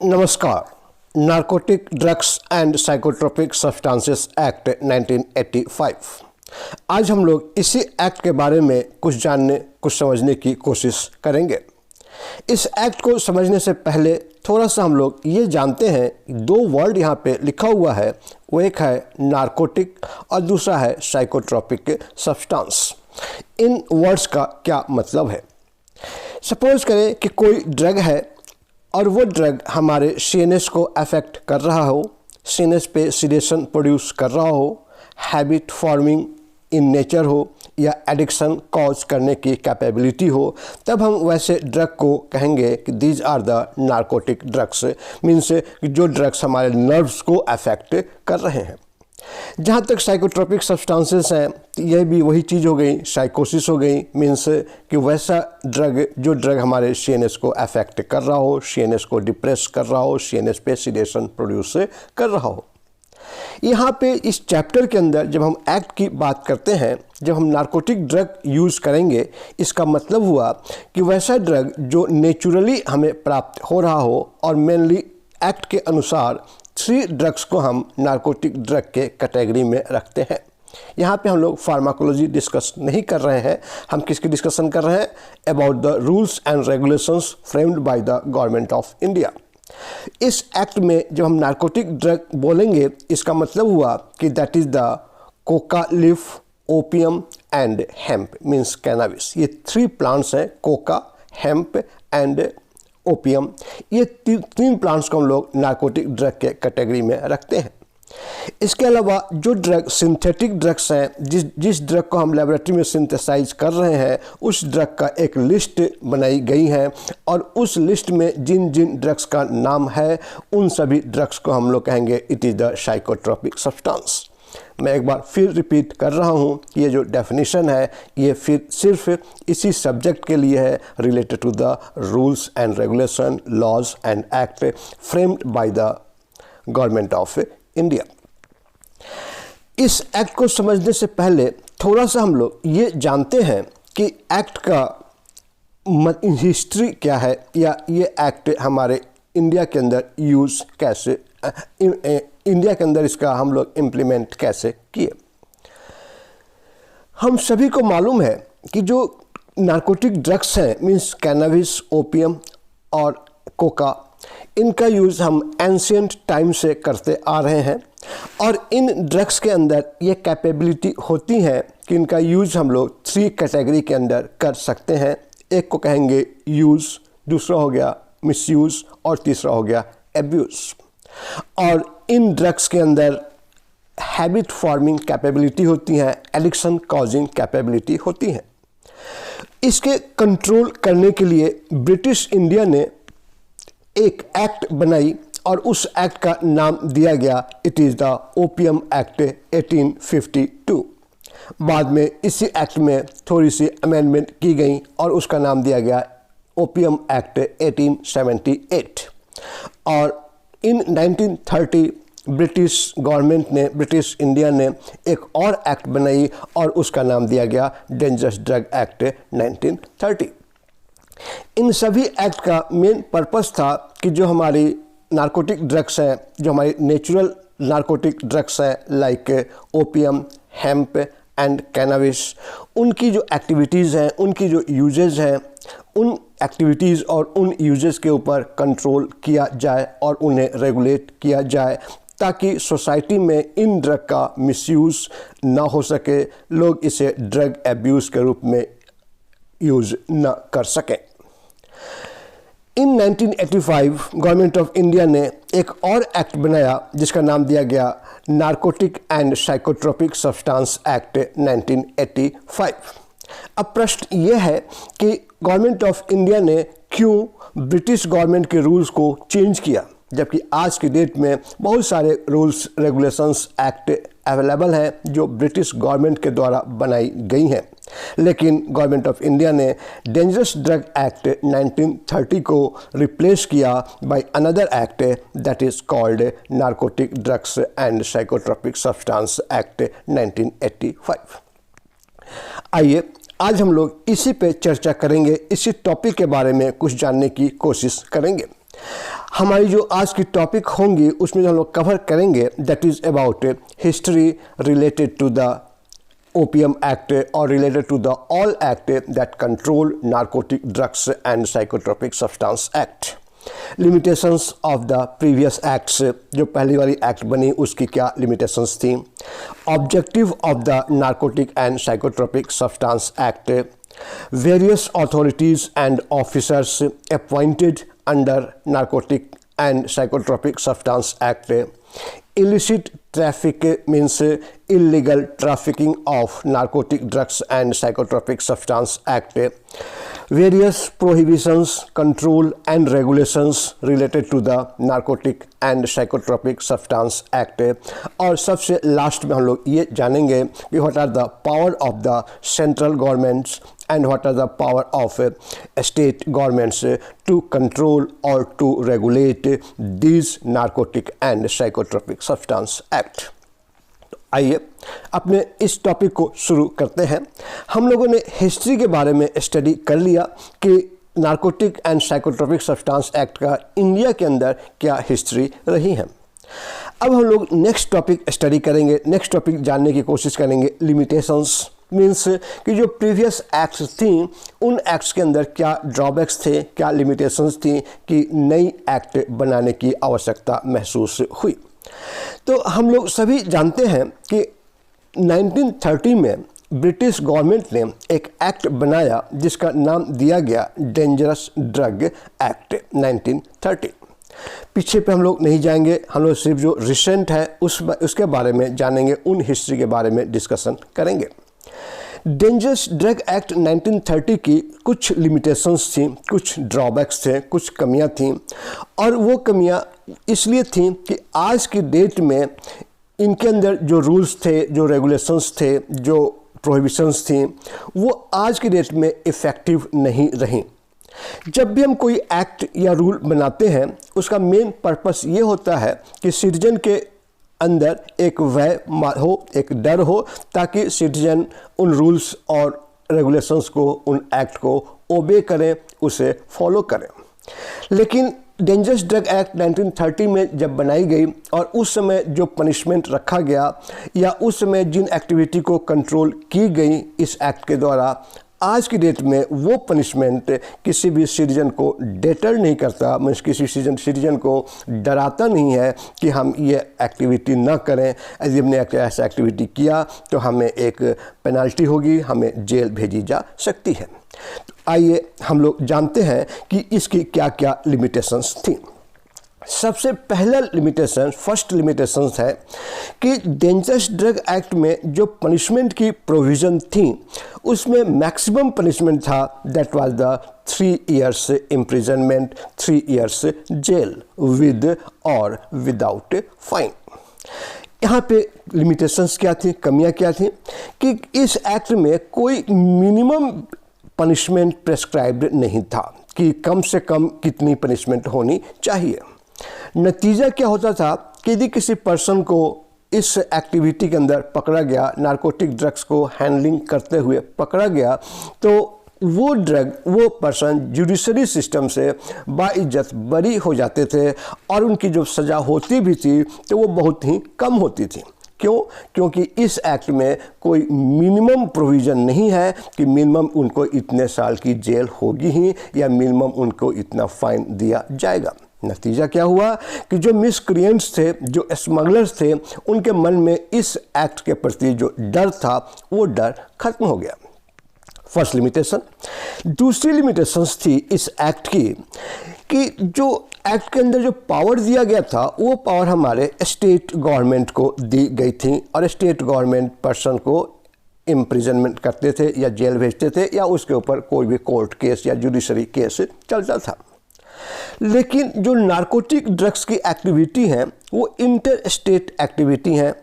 नमस्कार। Narcotic drugs and psychotropic substances act 1985। आज हम लोग इसी एक्ट के बारे में कुछ जानने कुछ समझने की कोशिश करेंगे। इस एक्ट को समझने से पहले थोड़ा सा हम लोग ये जानते हैं, दो वर्ड यहाँ पे लिखा हुआ है, वो एक है नारकोटिक और दूसरा है साइकोट्रोपिक सब्सटेंस। इन वर्ड्स का क्या मतलब है? सपोज करें कि कोई ड्रग है और वो ड्रग हमारे सीएनएस को अफेक्ट कर रहा हो, सीएनएस पे सिडेशन प्रोड्यूस कर रहा हो, हैबिट फॉर्मिंग इन नेचर हो या एडिक्शन कॉज करने की कैपेबिलिटी हो, तब हम वैसे ड्रग को कहेंगे कि these are the narcotic drugs. Means जो ड्रग्स हमारे नर्व्स को अफेक्ट कर रहे हैं। जहाँ तक साइकोट्रोपिक सब्सटेंसेस हैं, यह भी वही चीज़ हो गई, साइकोसिस हो गई। मीन्स कि वैसा ड्रग जो ड्रग हमारे सीएनएस को अफेक्ट कर रहा हो, सीएनएस को डिप्रेस कर रहा हो, सीएनएस पे सिडेशन प्रोड्यूस कर रहा हो। यहाँ पे इस चैप्टर के अंदर जब हम एक्ट की बात करते हैं, जब हम नारकोटिक ड्रग यूज़ करेंगे, इसका मतलब हुआ कि वैसा ड्रग जो नेचुरली हमें प्राप्त हो रहा हो, और मेनली एक्ट के अनुसार 3 ड्रग्स को हम नारकोटिक ड्रग के कैटेगरी में रखते हैं। यहाँ पे हम लोग फार्माकोलॉजी डिस्कस नहीं कर रहे हैं, हम किसकी डिस्कशन कर रहे हैं? About the rules and regulations framed by the government of India. इस एक्ट में जब हम नारकोटिक ड्रग बोलेंगे, इसका मतलब हुआ कि that is the Coca leaf, opium and hemp, means cannabis. ये 3 प्लांट्स हैं, कोका, हेम्प एंड ओपियम। ये 3 प्लांट्स को हम लोग नारकोटिक ड्रग के कैटेगरी में रखते हैं। इसके अलावा जो ड्रग सिंथेटिक ड्रग्स हैं, जिस ड्रग को हम लेबोरेटरी में सिंथेसाइज कर रहे हैं, उस ड्रग का एक लिस्ट बनाई गई है, और उस लिस्ट में जिन जिन ड्रग्स का नाम है, उन सभी ड्रग्स को हम लोग कहेंगे it is the psychotropic substance. मैं एक बार फिर रिपीट कर रहा हूँ, ये जो डेफिनेशन है ये फिर सिर्फ इसी सब्जेक्ट के लिए है, related to the rules and regulation, laws and act framed by the government of India. इस एक्ट को समझने से पहले थोड़ा सा हम लोग ये जानते हैं कि एक्ट का हिस्ट्री क्या है, या ये एक्ट हमारे इंडिया के अंदर यूज़ कैसे, इंडिया के अंदर इसका हम लोग इम्प्लीमेंट कैसे किए। हम सभी को मालूम है कि जो नारकोटिक ड्रग्स हैं, मीन्स कैनाबिस, ओपियम और कोका, इनका यूज़ हम एंशिएंट टाइम से करते आ रहे हैं, और इन ड्रग्स के अंदर ये कैपेबिलिटी होती है कि इनका यूज़ हम लोग 3 कैटेगरी के अंदर कर सकते हैं। एक को कहेंगे यूज़, दूसरा हो गया मिसयूज़, और तीसरा हो गया एब्यूज़। और इन ड्रग्स के अंदर हैबिट फॉर्मिंग कैपेबिलिटी होती है, एडिक्शन कॉजिंग कैपेबिलिटी होती है। इसके कंट्रोल करने के लिए ब्रिटिश इंडिया ने एक एक्ट बनाई, और उस एक्ट का नाम दिया गया it is the opium act 1852। बाद में इसी एक्ट में थोड़ी सी अमेंडमेंट की गई और उसका नाम दिया गया ओपियम एक्ट 1878। और इन 1930 ब्रिटिश गवर्नमेंट ने, ब्रिटिश इंडिया ने एक और एक्ट बनाई और उसका नाम दिया गया डेंजरस ड्रग एक्ट 1930। इन सभी एक्ट का मेन पर्पस था कि जो हमारी नारकोटिक ड्रग्स हैं, जो हमारी नेचुरल नारकोटिक ड्रग्स हैं like opium, hemp and cannabis, उनकी जो एक्टिविटीज़ हैं, उनकी जो यूजेज हैं, उन एक्टिविटीज़ और उन यूजेस के ऊपर कंट्रोल किया जाए और उन्हें रेगुलेट किया जाए, ताकि सोसाइटी में इन ड्रग का मिसयूज़ ना हो सके, लोग इसे ड्रग एब्यूज़ के रूप में यूज़ ना कर सकें। इन 1985 गवर्नमेंट ऑफ इंडिया ने एक और एक्ट बनाया जिसका नाम दिया गया narcotic and psychotropic substance act 1985। अब प्रश्न ये है कि गवर्नमेंट ऑफ इंडिया ने क्यों ब्रिटिश गवर्नमेंट के रूल्स को चेंज किया, जबकि आज की डेट में बहुत सारे रूल्स रेगुलेशंस एक्ट अवेलेबल हैं जो ब्रिटिश गवर्नमेंट के द्वारा बनाई गई हैं। लेकिन गवर्नमेंट ऑफ इंडिया ने डेंजरस ड्रग एक्ट 1930 को रिप्लेस किया by another act that is called narcotic drugs and psychotropic substance act 1985। आइए आज हम लोग इसी पे चर्चा करेंगे, इसी टॉपिक के बारे में कुछ जानने की कोशिश करेंगे। हमारी जो आज की टॉपिक होंगी उसमें जो हम लोग कवर करेंगे that is about history related to the OPM act और related to the all act that control narcotic drugs and psychotropic substance act. Limitations of the previous acts, जो पहली वाली एक्ट बनी उसकी क्या लिमिटेशंस थी, objective of the narcotic and psychotropic substance act, various authorities and officers appointed under narcotic and psychotropic substance act, illicit traffic means illegal trafficking of narcotic drugs and psychotropic substance act, various prohibitions, control and regulations related to the narcotic and psychotropic substance act, और सबसे last में हम लोग ये जानेंगे कि what are the power of the central governments and what are the power of state governments to control or to regulate these narcotic and psychotropic substance act। आइए अपने इस टॉपिक को शुरू करते हैं। हम लोगों ने हिस्ट्री के बारे में स्टडी कर लिया कि narcotic and psychotropic substance act का इंडिया के अंदर क्या हिस्ट्री रही है। अब हम लोग नेक्स्ट टॉपिक स्टडी करेंगे, नेक्स्ट टॉपिक जानने की कोशिश करेंगे लिमिटेशंस मीन्स कि जो प्रीवियस एक्ट्स थी उन एक्ट्स के अंदर क्या ड्रॉबैक्स थे, क्या लिमिटेशंस थी कि नई एक्ट बनाने की आवश्यकता महसूस हुई। तो हम लोग सभी जानते हैं कि 1930 में ब्रिटिश गवर्नमेंट ने एक एक्ट बनाया जिसका नाम दिया गया डेंजरस ड्रग एक्ट 1930। पीछे पे हम लोग नहीं जाएंगे, हम लोग सिर्फ जो रिसेंट है उसके बारे में जानेंगे, उन हिस्ट्री के बारे में डिस्कशन करेंगे। डेंजरस ड्रग एक्ट 1930 की कुछ लिमिटेशंस थी, कुछ ड्रॉबैक्स थे, कुछ कमियां थीं, और वो कमियां इसलिए थीं कि आज की डेट में इनके अंदर जो रूल्स थे, जो रेगुलेशंस थे, जो प्रोहिबिशंस थी, वो आज की डेट में इफ़ेक्टिव नहीं रहीं। जब भी हम कोई एक्ट या रूल बनाते हैं उसका मेन पर्पस ये होता है कि सिटीजन के अंदर एक भय हो, एक डर हो, ताकि सिटीजन उन रूल्स और रेगुलेशंस को, उन एक्ट को ओबे करें, उसे फॉलो करें। लेकिन डेंजरस ड्रग एक्ट 1930 में जब बनाई गई और उस समय जो पनिशमेंट रखा गया या उस समय जिन एक्टिविटी को कंट्रोल की गई इस एक्ट के द्वारा, आज की डेट में वो पनिशमेंट किसी भी सिटीजन को डेटर नहीं करता, मीन्स किसी सिटीजन को डराता नहीं है कि हम ये एक्टिविटी ना करें, यदि हमने ऐसा एक्टिविटी किया तो हमें एक पेनल्टी होगी, हमें जेल भेजी जा सकती है। तो आइए हम लोग जानते हैं कि इसकी क्या क्या लिमिटेशंस थी। सबसे पहला लिमिटेशन, फर्स्ट लिमिटेशन है कि डेंजरस ड्रग एक्ट में जो पनिशमेंट की प्रोविज़न थी उसमें मैक्सिमम पनिशमेंट था that was the 3 years imprisonment, 3 years jail with और विदाउट फाइन। यहाँ पे लिमिटेशंस क्या थी, कमियाँ क्या थी कि इस एक्ट में कोई मिनिमम पनिशमेंट प्रेस्क्राइब्ड नहीं था कि कम से कम कितनी पनिशमेंट होनी चाहिए। नतीजा क्या होता था कि यदि किसी पर्सन को इस एक्टिविटी के अंदर पकड़ा गया, नार्कोटिक ड्रग्स को हैंडलिंग करते हुए पकड़ा गया, तो वो पर्सन जुडिशरी सिस्टम से बाइज्जत बरी हो जाते थे और उनकी जो सज़ा होती भी थी तो वो बहुत ही कम होती थी। क्यों? क्योंकि इस एक्ट में कोई मिनिमम प्रोविज़न नहीं है कि मिनिमम उनको इतने साल की जेल होगी ही या मिनिमम उनको इतना फाइन दिया जाएगा। नतीजा क्या हुआ कि जो मिसक्रिएंट्स थे, जो स्मगलर्स थे, उनके मन में इस एक्ट के प्रति जो डर था वो डर खत्म हो गया। First limitation. दूसरी लिमिटेशंस थी इस एक्ट की कि जो एक्ट के अंदर जो पावर दिया गया था वो पावर हमारे स्टेट गवर्नमेंट को दी गई थी और स्टेट गवर्नमेंट पर्सन को इम्प्रिजनमेंट करते थे या जेल भेजते थे या उसके ऊपर कोई भी कोर्ट केस या जुडिशरी केस चलता था। लेकिन जो नार्कोटिक ड्रग्स की एक्टिविटी हैं वो इंटर स्टेट एक्टिविटी हैं,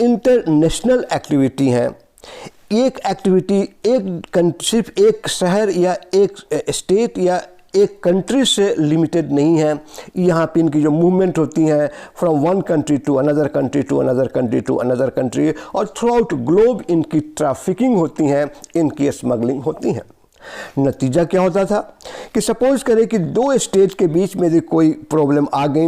इंटरनेशनल एक्टिविटी हैं। एक एक्टिविटी सिर्फ एक शहर या एक स्टेट या एक कंट्री से लिमिटेड नहीं है। यहाँ पे इनकी जो मूवमेंट होती हैं from one country to another country to another country to another country, और थ्रू आउट ग्लोब इनकी ट्रैफिकिंग होती हैं, इनकी स्मगलिंग होती हैं। नतीजा क्या होता था कि सपोज करें कि दो स्टेट के बीच में यदि कोई प्रॉब्लम आ गई,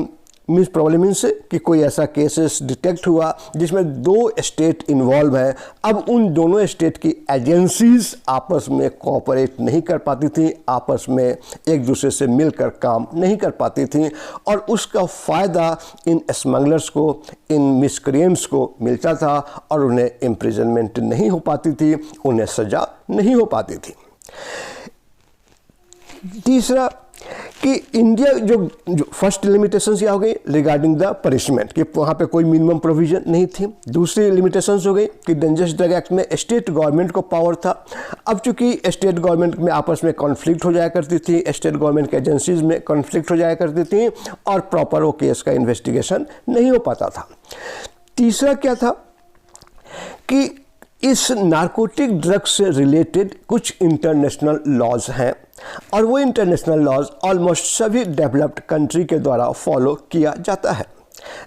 मीन्स प्रॉब्लम मीन्स कि कोई ऐसा केसेस डिटेक्ट हुआ जिसमें दो स्टेट इन्वॉल्व है। अब उन दोनों स्टेट की एजेंसीज आपस में कोऑपरेट नहीं कर पाती थी, आपस में एक दूसरे से मिलकर काम नहीं कर पाती थी, और उसका फ़ायदा इन स्मगलर्स को, इन मिसक्रिएंट्स को मिलता था, और उन्हें इम्प्रिजनमेंट नहीं हो पाती थी, उन्हें सज़ा नहीं हो पाती थी। तीसरा कि इंडिया जो फर्स्ट लिमिटेशंस क्या हो गई रिगार्डिंग द पनिशमेंट, कि वहाँ पे कोई मिनिमम प्रोविजन नहीं थी। दूसरी लिमिटेशंस हो गई कि डेंजरस ड्रग एक्ट में स्टेट गवर्नमेंट को पावर था। अब चूंकि स्टेट गवर्नमेंट में आपस में कॉन्फ्लिक्ट हो जाया करती थी, स्टेट गवर्नमेंट के एजेंसीज में कॉन्फ्लिक्ट हो जाया करती थी, और प्रॉपर वो केस का इन्वेस्टिगेशन नहीं हो पाता था। तीसरा क्या था कि इस नारकोटिक ड्रग्स से रिलेटेड कुछ इंटरनेशनल लॉज हैं, और वो इंटरनेशनल लॉज ऑलमोस्ट सभी डेवलप्ड कंट्री के द्वारा फॉलो किया जाता है।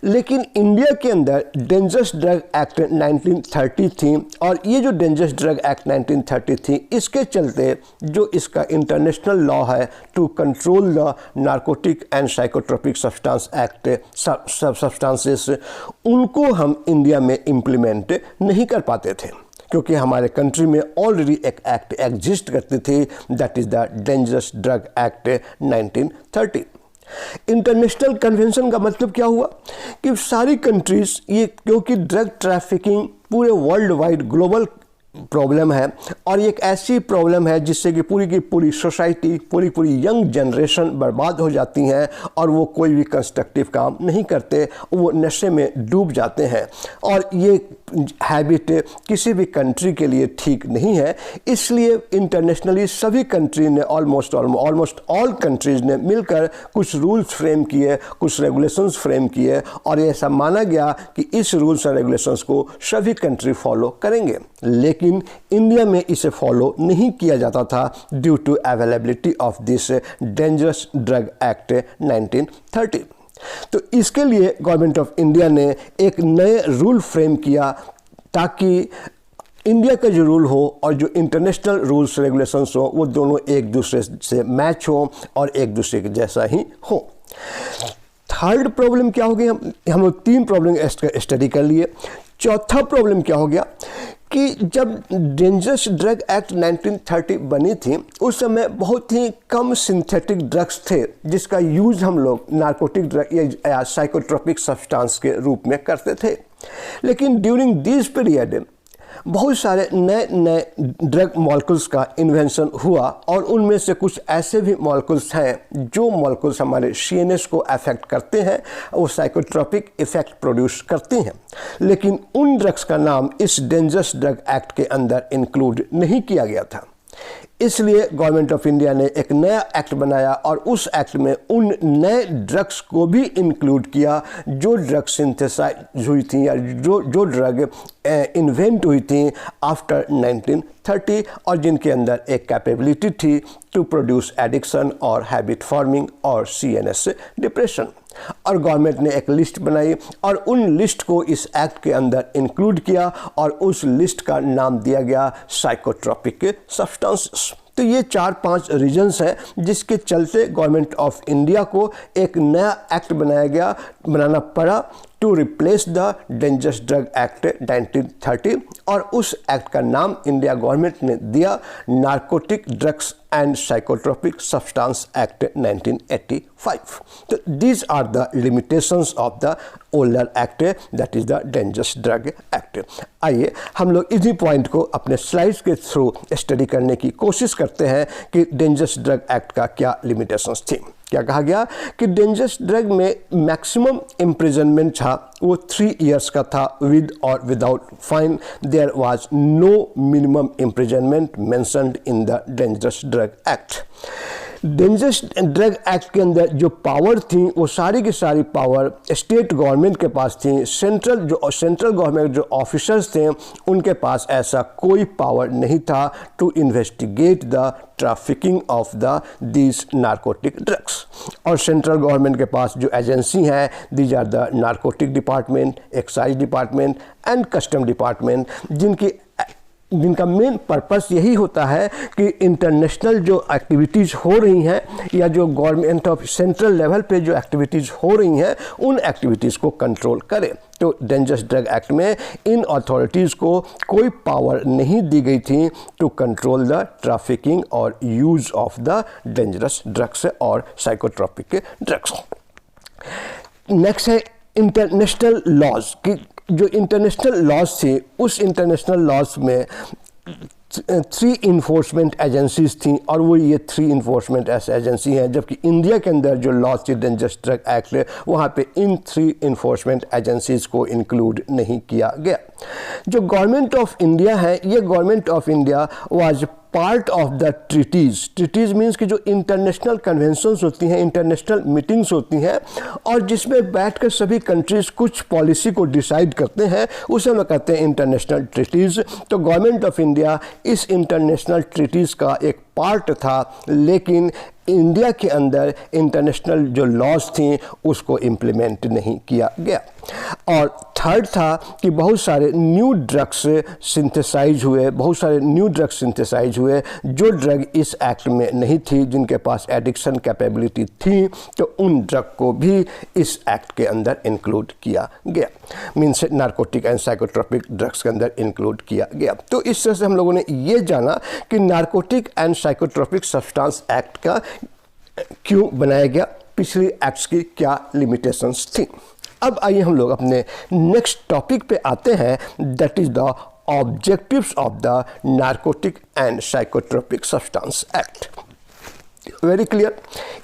लेकिन इंडिया के अंदर डेंजरस ड्रग एक्ट 1930 थी, और ये जो डेंजरस ड्रग एक्ट 1930 थी, इसके चलते जो इसका इंटरनेशनल लॉ है to control the narcotic and psychotropic substance act substances, उनको हम इंडिया में इम्प्लीमेंट नहीं कर पाते थे, क्योंकि हमारे कंट्री में ऑलरेडी एक एक्ट एग्जिस्ट करती थी, that is the dangerous drug act 1930। International convention का मतलब क्या हुआ कि सारी कंट्रीज, ये क्योंकि ड्रग ट्रैफिकिंग पूरे वर्ल्ड वाइड ग्लोबल प्रॉब्लम है, और एक ऐसी प्रॉब्लम है जिससे कि पूरी की पूरी सोसाइटी, पूरी यंग जनरेशन बर्बाद हो जाती हैं, और वो कोई भी कंस्ट्रक्टिव काम नहीं करते, वो नशे में डूब जाते हैं, और ये हैबिट किसी भी कंट्री के लिए ठीक नहीं है। इसलिए इंटरनेशनली सभी कंट्री ने ऑलमोस्ट ऑल कंट्रीज ने मिलकर कुछ रूल्स फ्रेम किए, कुछ रेगुलेशंस फ्रेम किए, और ऐसा माना गया कि इस रूल्स एंड रेगुलेशंस को सभी कंट्री फॉलो करेंगे। लेकिन इंडिया में इसे फॉलो नहीं किया जाता था due to availability of this dangerous drug act 1930। तो इसके लिए गवर्नमेंट ऑफ इंडिया ने एक नए रूल फ्रेम किया, ताकि इंडिया का जो रूल हो और जो इंटरनेशनल रूल्स रेगुलेशंस हो, वो दोनों एक दूसरे से मैच हो और एक दूसरे के जैसा ही हो। थर्ड प्रॉब्लम क्या हो गया, हम लोग तीन प्रॉब्लम स्टडी कर लिए। चौथा प्रॉब्लम क्या हो गया कि जब डेंजरस ड्रग एक्ट 1930 बनी थी, उस समय बहुत ही कम सिंथेटिक ड्रग्स थे जिसका यूज़ हम लोग नार्कोटिक ड्रग या साइकोट्रोपिक सब्सटेंस के रूप में करते थे। लेकिन ड्यूरिंग दिस पीरियड बहुत सारे नए ड्रग मॉलिक्यूल्स का इन्वेंशन हुआ, और उनमें से कुछ ऐसे भी मॉलिक्यूल्स हैं जो मॉलिक्यूल्स हमारे सीएनएस को अफेक्ट करते हैं, वो साइकोट्रोपिक इफेक्ट प्रोड्यूस करती हैं। लेकिन उन ड्रग्स का नाम इस डेंजरस ड्रग एक्ट के अंदर इंक्लूड नहीं किया गया था। इसलिए गवर्नमेंट ऑफ इंडिया ने एक नया एक्ट बनाया, और उस एक्ट में उन नए ड्रग्स को भी इंक्लूड किया जो ड्रग सिंथेसाइज हुई थी, या जो ड्रग इन्वेंट हुई थी आफ्टर 1930, और जिनके अंदर एक कैपेबिलिटी थी टू प्रोड्यूस एडिक्शन और हैबिट फॉर्मिंग और सीएनएस डिप्रेशन। और गवर्नमेंट ने एक लिस्ट बनाई, और उन लिस्ट को इस एक्ट के अंदर इंक्लूड किया, और उस लिस्ट का नाम दिया गया साइकोट्रोपिक सब्सटेंसेस। तो ये 4-5 रीजन्स हैं जिसके चलते गवर्नमेंट ऑफ इंडिया को एक नया एक्ट बनाना पड़ा to replace the dangerous drug act 1930, और उस एक्ट का नाम इंडिया गवर्नमेंट ने दिया narcotic drugs and psychotropic substance act 1985. So these are the limitations of the older act, that is the dangerous drug act. आइए हम लोग इसी पॉइंट को अपने स्लाइड्स के थ्रू स्टडी करने की कोशिश करते हैं कि डेंजरस ड्रग एक्ट का क्या लिमिटेशंस थी। क्या कहा गया कि डेंजरस ड्रग में मैक्सिमम इम्प्रिजनमेंट था वो 3 years का था, विद और without fine. There was no minimum imprisonment mentioned in the dangerous drug act. Dangerous drug act के अंदर जो पावर थी वो सारी की सारी पावर स्टेट गवर्नमेंट के पास थी। सेंट्रल गवर्नमेंट जो ऑफिसर्स थे उनके पास ऐसा कोई पावर नहीं था to investigate the trafficking of these narcotic drugs. और सेंट्रल गवर्नमेंट के पास जो एजेंसी हैं, these are the narcotic department, excise department and custom department, जिनकी जिनका मेन पर्पस यही होता है कि इंटरनेशनल जो एक्टिविटीज़ हो रही हैं या जो गवर्नमेंट ऑफ सेंट्रल लेवल पे जो एक्टिविटीज़ हो रही हैं उन एक्टिविटीज़ को कंट्रोल करे। तो डेंजरस ड्रग एक्ट में इन अथॉरिटीज़ को कोई पावर नहीं दी गई थी टू कंट्रोल द ट्रैफिकिंग और use of the dangerous drugs और साइकोट्रोपिक ड्रग्स। नेक्स्ट है इंटरनेशनल लॉज की जो इंटरनेशनल लॉज थे उस इंटरनेशनल लॉज में 3 इन्फोर्समेंट एजेंसीज थी और वो ये 3 इन्फोर्समेंट एजेंसी हैं, जबकि इंडिया के अंदर जो लॉज थी डेंजरस ड्रग एक्ट वहाँ पे इन 3 इन्फोर्समेंट एजेंसीज को इंक्लूड नहीं किया गया। जो गवर्नमेंट ऑफ इंडिया है ये government of India was part of the treaties means कि जो इंटरनेशनल कन्वेंशंस होती हैं, इंटरनेशनल मीटिंग्स होती हैं और जिसमें बैठकर सभी कंट्रीज़ कुछ पॉलिसी को डिसाइड करते हैं उसे हम कहते हैं इंटरनेशनल ट्रीटीज़। तो गवर्नमेंट ऑफ इंडिया इस इंटरनेशनल ट्रीटीज़ का एक पार्ट था, लेकिन इंडिया के अंदर इंटरनेशनल जो लॉज थी उसको इम्प्लीमेंट नहीं किया गया। और थर्ड था कि बहुत सारे न्यू ड्रग्स सिंथेसाइज हुए, बहुत सारे न्यू ड्रग्स सिंथेसाइज हुए जो ड्रग इस एक्ट में नहीं थी, जिनके पास एडिक्शन कैपेबिलिटी थी, तो उन ड्रग को भी इस एक्ट के अंदर इंक्लूड किया गया, means narcotic and psychotropic drugs के अंदर इंक्लूड किया गया। तो इस तरह से हम लोगों ने ये जाना कि narcotic and psychotropic substance act का क्यों बनाया गया, पिछली एक्ट्स की क्या लिमिटेशंस थी। अब आइए हम लोग अपने नेक्स्ट टॉपिक पे आते हैं, that is the objectives of the narcotic and psychotropic substance act. Very clear,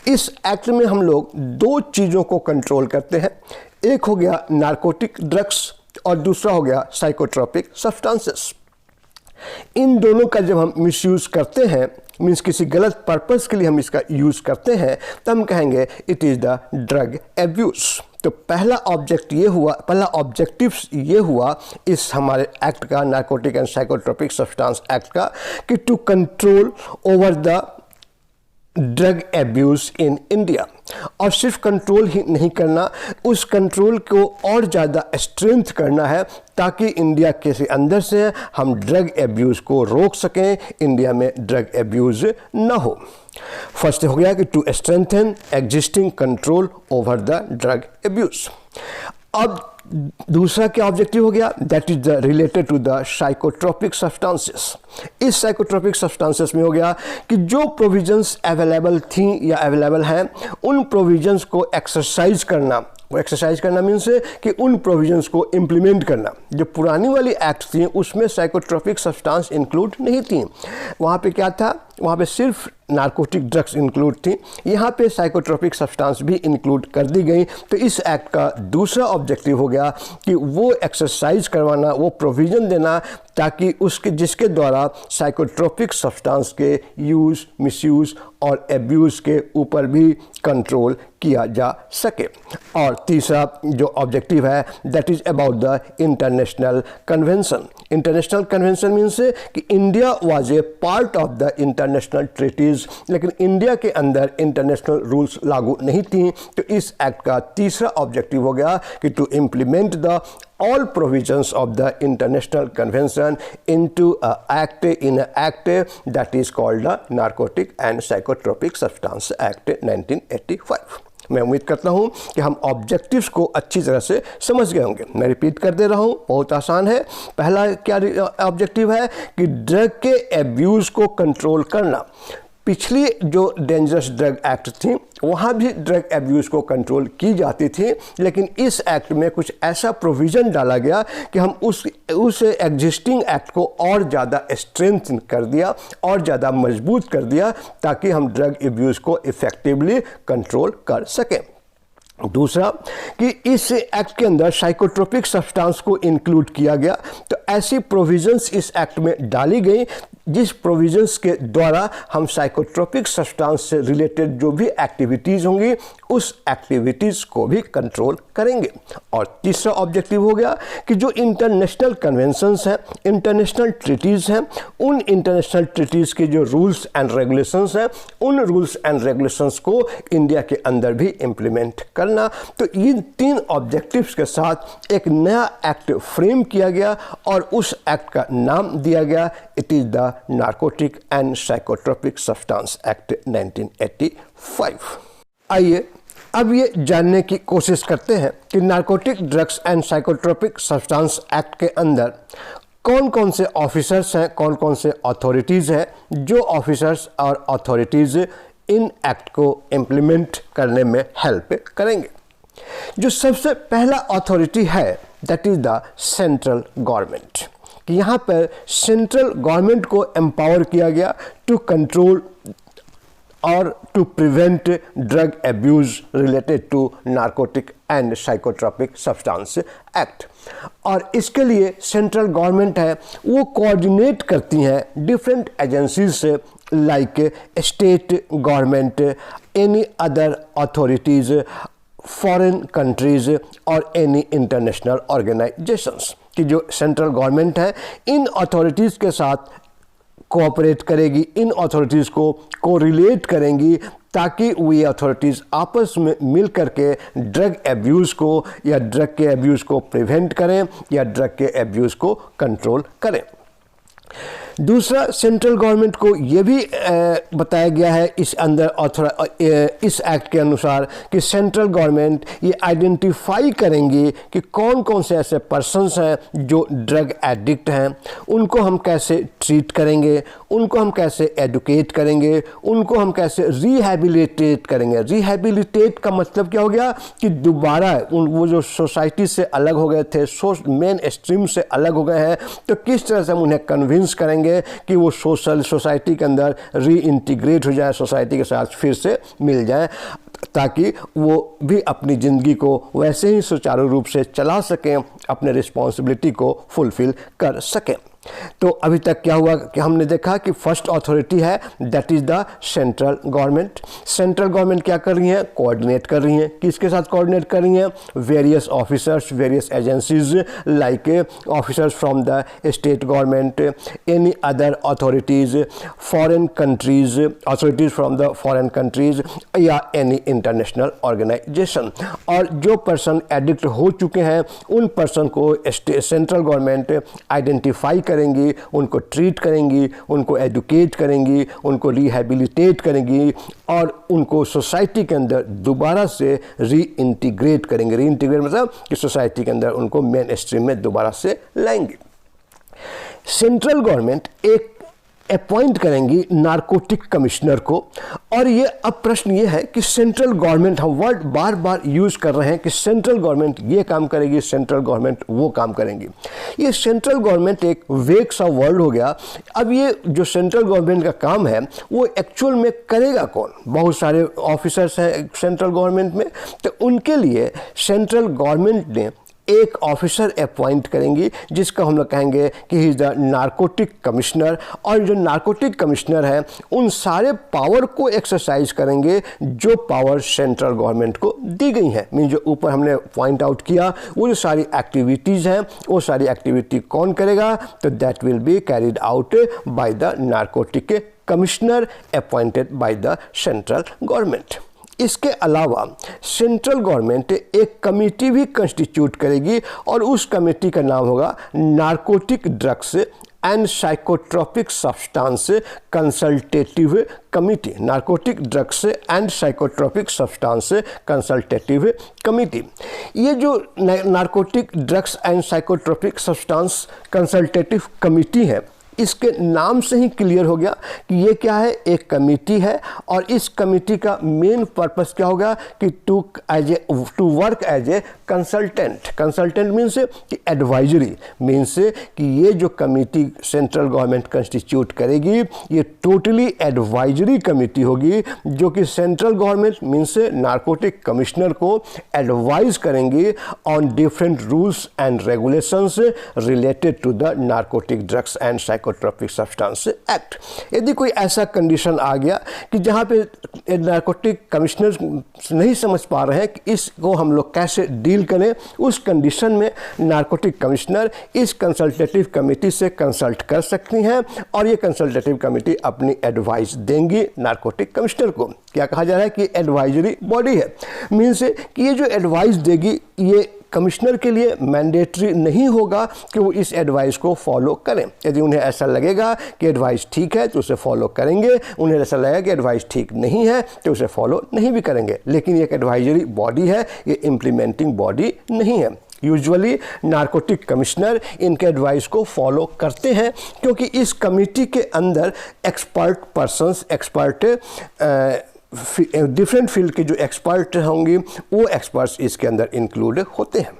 इस एक्ट में हम लोग 2 चीज़ों को कंट्रोल करते हैं, एक हो गया नारकोटिक ड्रग्स और दूसरा हो गया साइकोट्रोपिक सब्सटेंसेस। इन दोनों का जब हम मिसयूज़ करते हैं, मीन्स किसी गलत पर्पस के लिए हम इसका यूज़ करते हैं, तो हम कहेंगे it is the drug abuse. तो पहला ऑब्जेक्टिव ये हुआ इस हमारे एक्ट का, narcotic and psychotropic substance act का, कि to control over the drug abuse in India. और सिर्फ कंट्रोल ही नहीं करना, उस कंट्रोल को और ज़्यादा स्ट्रेंथ करना है ताकि इंडिया के अंदर से हम ड्रग एब्यूज़ को रोक सकें, इंडिया में ड्रग एब्यूज़ ना हो। फर्स्ट हो गया कि to strengthen existing control over the drug abuse. अब दूसरा क्या ऑब्जेक्टिव हो गया, that is the related to the psychotropic substances. इस साइकोट्रोपिक सब्सटेंसेस में हो गया कि जो प्रोविजंस अवेलेबल थी या अवेलेबल हैं उन प्रोविजंस को एक्सरसाइज करना। एक्सरसाइज करना मीन्स कि उन प्रोविजंस को इम्प्लीमेंट करना। जो पुरानी वाली एक्ट थी उसमें साइकोट्रोपिक सब्सटेंस इंक्लूड नहीं थी, वहाँ पे क्या था, वहाँ पे सिर्फ नारकोटिक ड्रग्स इंक्लूड थी, यहाँ पे साइकोट्रोपिक सब्सटेंस भी इंक्लूड कर दी गई। तो इस एक्ट का दूसरा ऑब्जेक्टिव हो गया कि वो एक्सरसाइज करवाना, वो प्रोविज़न देना ताकि उसके जिसके द्वारा साइकोट्रोपिक सब्सटेंस के यूज़, मिसयूज़ और एब्यूज़ के ऊपर भी कंट्रोल किया जा सके। और तीसरा जो ऑब्जेक्टिव है that is about the international convention. International convention means कि India was a part of the international treaties, लेकिन इंडिया के अंदर इंटरनेशनल रूल्स लागू नहीं थी। तो इस एक्ट का तीसरा ऑब्जेक्टिव हो गया कि to implement the all provisions of the international convention into an act that is called the Narcotic and Psychotropic Substance Act 1985। मैं उम्मीद करता हूं कि हम ऑब्जेक्टिव्स को अच्छी तरह से समझ गए होंगे। मैं रिपीट कर दे रहा हूं, बहुत आसान है। पहला क्या ऑब्जेक्टिव है कि ड्रग के एब्यूज़ को कंट्रोल करना। पिछली जो डेंजरस ड्रग एक्ट थी वहाँ भी ड्रग एब्यूज़ को कंट्रोल की जाती थी, लेकिन इस एक्ट में कुछ ऐसा प्रोविज़न डाला गया कि हम उस एग्जिस्टिंग एक्ट को और ज़्यादा स्ट्रेंथ कर दिया और ज़्यादा मजबूत कर दिया ताकि हम ड्रग एब्यूज़ को इफ़ेक्टिवली कंट्रोल कर सकें। दूसरा कि इस एक्ट के अंदर साइकोट्रोपिक सब्सटेंस को इंक्लूड किया गया। तो ऐसी प्रोविजंस इस एक्ट में डाली गई जिस प्रोविजंस के द्वारा हम साइकोट्रोपिक सब्सटेंस से रिलेटेड जो भी एक्टिविटीज़ होंगी उस एक्टिविटीज़ को भी कंट्रोल करेंगे। और तीसरा ऑब्जेक्टिव हो गया कि जो इंटरनेशनल कन्वेंशंस हैं, इंटरनेशनल ट्रीटीज़ हैं, उन इंटरनेशनल ट्रीटीज़ के जो रूल्स एंड रेगुलेशंस हैं, उन रूल्स एंड रेगुलेशंस को इंडिया के अंदर भी इम्प्लीमेंट करना। तो इन 3 ऑब्जेक्टिव्स के साथ एक नया एक्ट फ्रेम किया गया और उस एक्ट का नाम दिया गया, it is the narcotic and psychotropic substance act 1985। आइए अब ये जानने की कोशिश करते हैं कि narcotic drugs and psychotropic substance act के अंदर कौन कौन से ऑफिसर्स हैं, कौन कौन से अथॉरिटीज़ हैं जो ऑफिसर्स और अथॉरिटीज़ इन एक्ट को इम्प्लीमेंट करने में हेल्प करेंगे। जो सबसे पहला अथॉरिटी है that is the central government, कि यहाँ पर सेंट्रल गवर्नमेंट को एम्पावर किया गया टू कंट्रोल और to prevent drug abuse related to narcotic and psychotropic substance act. और इसके लिए सेंट्रल गवर्नमेंट है वो कोऑर्डिनेट करती हैं डिफरेंट एजेंसीज से, like state government, any other authorities, foreign countries और एनी इंटरनेशनल ऑर्गेनाइजेशंस, कि जो सेंट्रल गवर्नमेंट है इन अथॉरिटीज़ के साथ कोऑपरेट करेगी, इन अथॉरिटीज़ को कोरिलेट करेंगी ताकि ये अथॉरिटीज़ आपस में मिल करके ड्रग एब्यूज़ को या ड्रग के एब्यूज़ को प्रिवेंट करें या ड्रग के एब्यूज़ को कंट्रोल करें। दूसरा, सेंट्रल गवर्नमेंट को ये भी बताया गया है इस अंदर इस एक्ट के अनुसार कि सेंट्रल गवर्नमेंट ये आइडेंटिफाई करेंगी कि कौन कौन से ऐसे पर्सन्स हैं जो ड्रग एडिक्ट हैं, उनको हम कैसे ट्रीट करेंगे, उनको हम कैसे एडुकेट करेंगे, उनको हम कैसे रिहैबिलिटेट करेंगे। रिहैबिलिटेट का मतलब क्या हो गया कि दोबारा वो जो सोसाइटी से अलग हो गए थे, मेन स्ट्रीम से अलग हो गए हैं, तो किस तरह से हम उन्हें कन्विंस करेंगे कि वो सोसाइटी के अंदर रीइंटीग्रेट हो जाए, सोसाइटी के साथ फिर से मिल जाए, ताकि वो भी अपनी ज़िंदगी को वैसे ही सुचारू रूप से चला सकें, अपने रिस्पॉन्सिबिलिटी को फुलफ़िल कर सकें। तो अभी तक क्या हुआ कि हमने देखा कि फर्स्ट अथॉरिटी है that is the central government. Central government क्या कर रही हैं, कोऑर्डिनेट कर रही हैं। किसके साथ कोऑर्डिनेट कर रही हैं? Various officers, various agencies, like officers from the state government, any other authorities, foreign countries, authorities from the foreign countries या एनी इंटरनेशनल ऑर्गेनाइजेशन। और जो पर्सन एडिक्ट हो चुके हैं उन पर्सन को सेंट्रल गवर्नमेंट आइडेंटिफाई करेंगी, उनको ट्रीट करेंगी, उनको एडुकेट करेंगी, उनको रिहैबिलिटेट करेंगी और उनको सोसाइटी के अंदर दोबारा से रीइंटीग्रेट करेंगे। रीइंटीग्रेट मतलब कि सोसाइटी के अंदर उनको मेन स्ट्रीम में दोबारा से लाएंगे। सेंट्रल गवर्नमेंट एक अपॉइंट करेंगी नारकोटिक कमिश्नर को। और ये अब प्रश्न ये है कि सेंट्रल गवर्नमेंट, हम वर्ड बार बार यूज़ कर रहे हैं कि सेंट्रल गवर्नमेंट ये काम करेगी, सेंट्रल गवर्नमेंट वो काम करेंगी। ये सेंट्रल गवर्नमेंट एक वेग सा वर्ड हो गया। अब ये जो सेंट्रल गवर्नमेंट का काम है वो एक्चुअल में करेगा कौन? बहुत सारे ऑफिसर्स हैं सेंट्रल गवर्नमेंट में, तो उनके लिए सेंट्रल गवर्नमेंट ने एक ऑफिसर अपॉइंट करेंगी जिसका हम लोग कहेंगे कि he is the narcotic commissioner. और जो नारकोटिक कमिश्नर है उन सारे पावर को एक्सरसाइज करेंगे जो पावर सेंट्रल गवर्नमेंट को दी गई हैं। मीन जो ऊपर हमने पॉइंट आउट किया वो जो सारी एक्टिविटीज़ हैं वो सारी एक्टिविटी कौन करेगा? तो that will be carried out by the narcotic commissioner appointed by the central government. इसके अलावा सेंट्रल गवर्नमेंट एक कमेटी भी कंस्टिट्यूट करेगी और उस कमेटी का नाम होगा narcotic drugs and psychotropic substance consultative committee. Narcotic drugs and psychotropic substance consultative committee. ये जो narcotic drugs and psychotropic substance consultative committee है, इसके नाम से ही क्लियर हो गया कि ये क्या है, एक कमेटी है। और इस कमेटी का मेन पर्पस क्या होगा कि to work as a consultant, consultant means कि एडवाइजरी, मीन्स कि ये जो कमेटी सेंट्रल गवर्नमेंट कंस्टिट्यूट करेगी ये टोटली एडवाइजरी कमेटी होगी जो कि central government means narcotic commissioner को एडवाइज करेंगी on different rules and regulations related to the narcotic drugs and psychotropic substance act. यदि कोई ऐसा कंडीशन आ गया कि जहाँ पे नारकोटिक कमिश्नर नहीं समझ पा रहे हैं कि इसको हम लोग कैसे डील करें, उस कंडीशन में नारकोटिक कमिश्नर इस कंसल्टेटिव कमेटी से कंसल्ट कर सकती हैं और ये कंसल्टेटिव कमेटी अपनी एडवाइस देंगी नारकोटिक कमिश्नर को। क्या कहा जा रहा है कि एडवाइजरी बॉडी है, मीन्स कि ये जो एडवाइस देगी ये कमिश्नर के लिए मैंडेटरी नहीं होगा कि वो इस एडवाइस को फॉलो करें। यदि उन्हें ऐसा लगेगा कि एडवाइस ठीक है तो उसे फॉलो करेंगे, उन्हें ऐसा लगेगा कि एडवाइस ठीक नहीं है तो उसे फॉलो नहीं भी करेंगे। लेकिन ये एक एडवाइजरी बॉडी है, ये इम्प्लीमेंटिंग बॉडी नहीं है। यूजुअली नारकोटिक कमिश्नर इनके एडवाइस को फॉलो करते हैं क्योंकि इस कमेटी के अंदर expert persons, expert different field के जो एक्सपर्ट होंगे वो एक्सपर्ट्स इसके अंदर इंक्लूड होते हैं।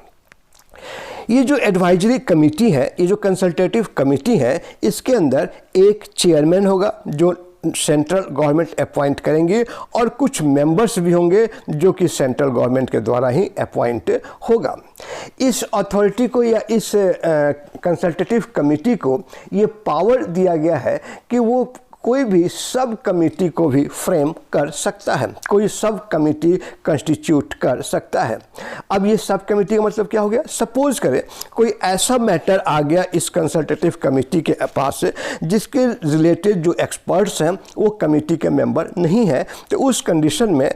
ये जो एडवाइजरी कमेटी है, ये जो कंसल्टेटिव कमेटी है, इसके अंदर एक चेयरमैन होगा जो सेंट्रल गवर्नमेंट अपॉइंट करेंगे और कुछ मेंबर्स भी होंगे जो कि सेंट्रल गवर्नमेंट के द्वारा ही अपॉइंट होगा। इस अथॉरिटी को या इस कंसल्टेटिव कमेटी को ये पावर दिया गया है कि वो कोई भी सब कमेटी को भी फ्रेम कर सकता है, कोई सब कमेटी कंस्टिट्यूट कर सकता है। अब ये सब कमेटी का मतलब क्या हो गया? सपोज करें कोई ऐसा मैटर आ गया इस कंसल्टेटिव कमेटी के पास जिसके रिलेटेड जो एक्सपर्ट्स हैं वो कमेटी के मेंबर नहीं है, तो उस कंडीशन में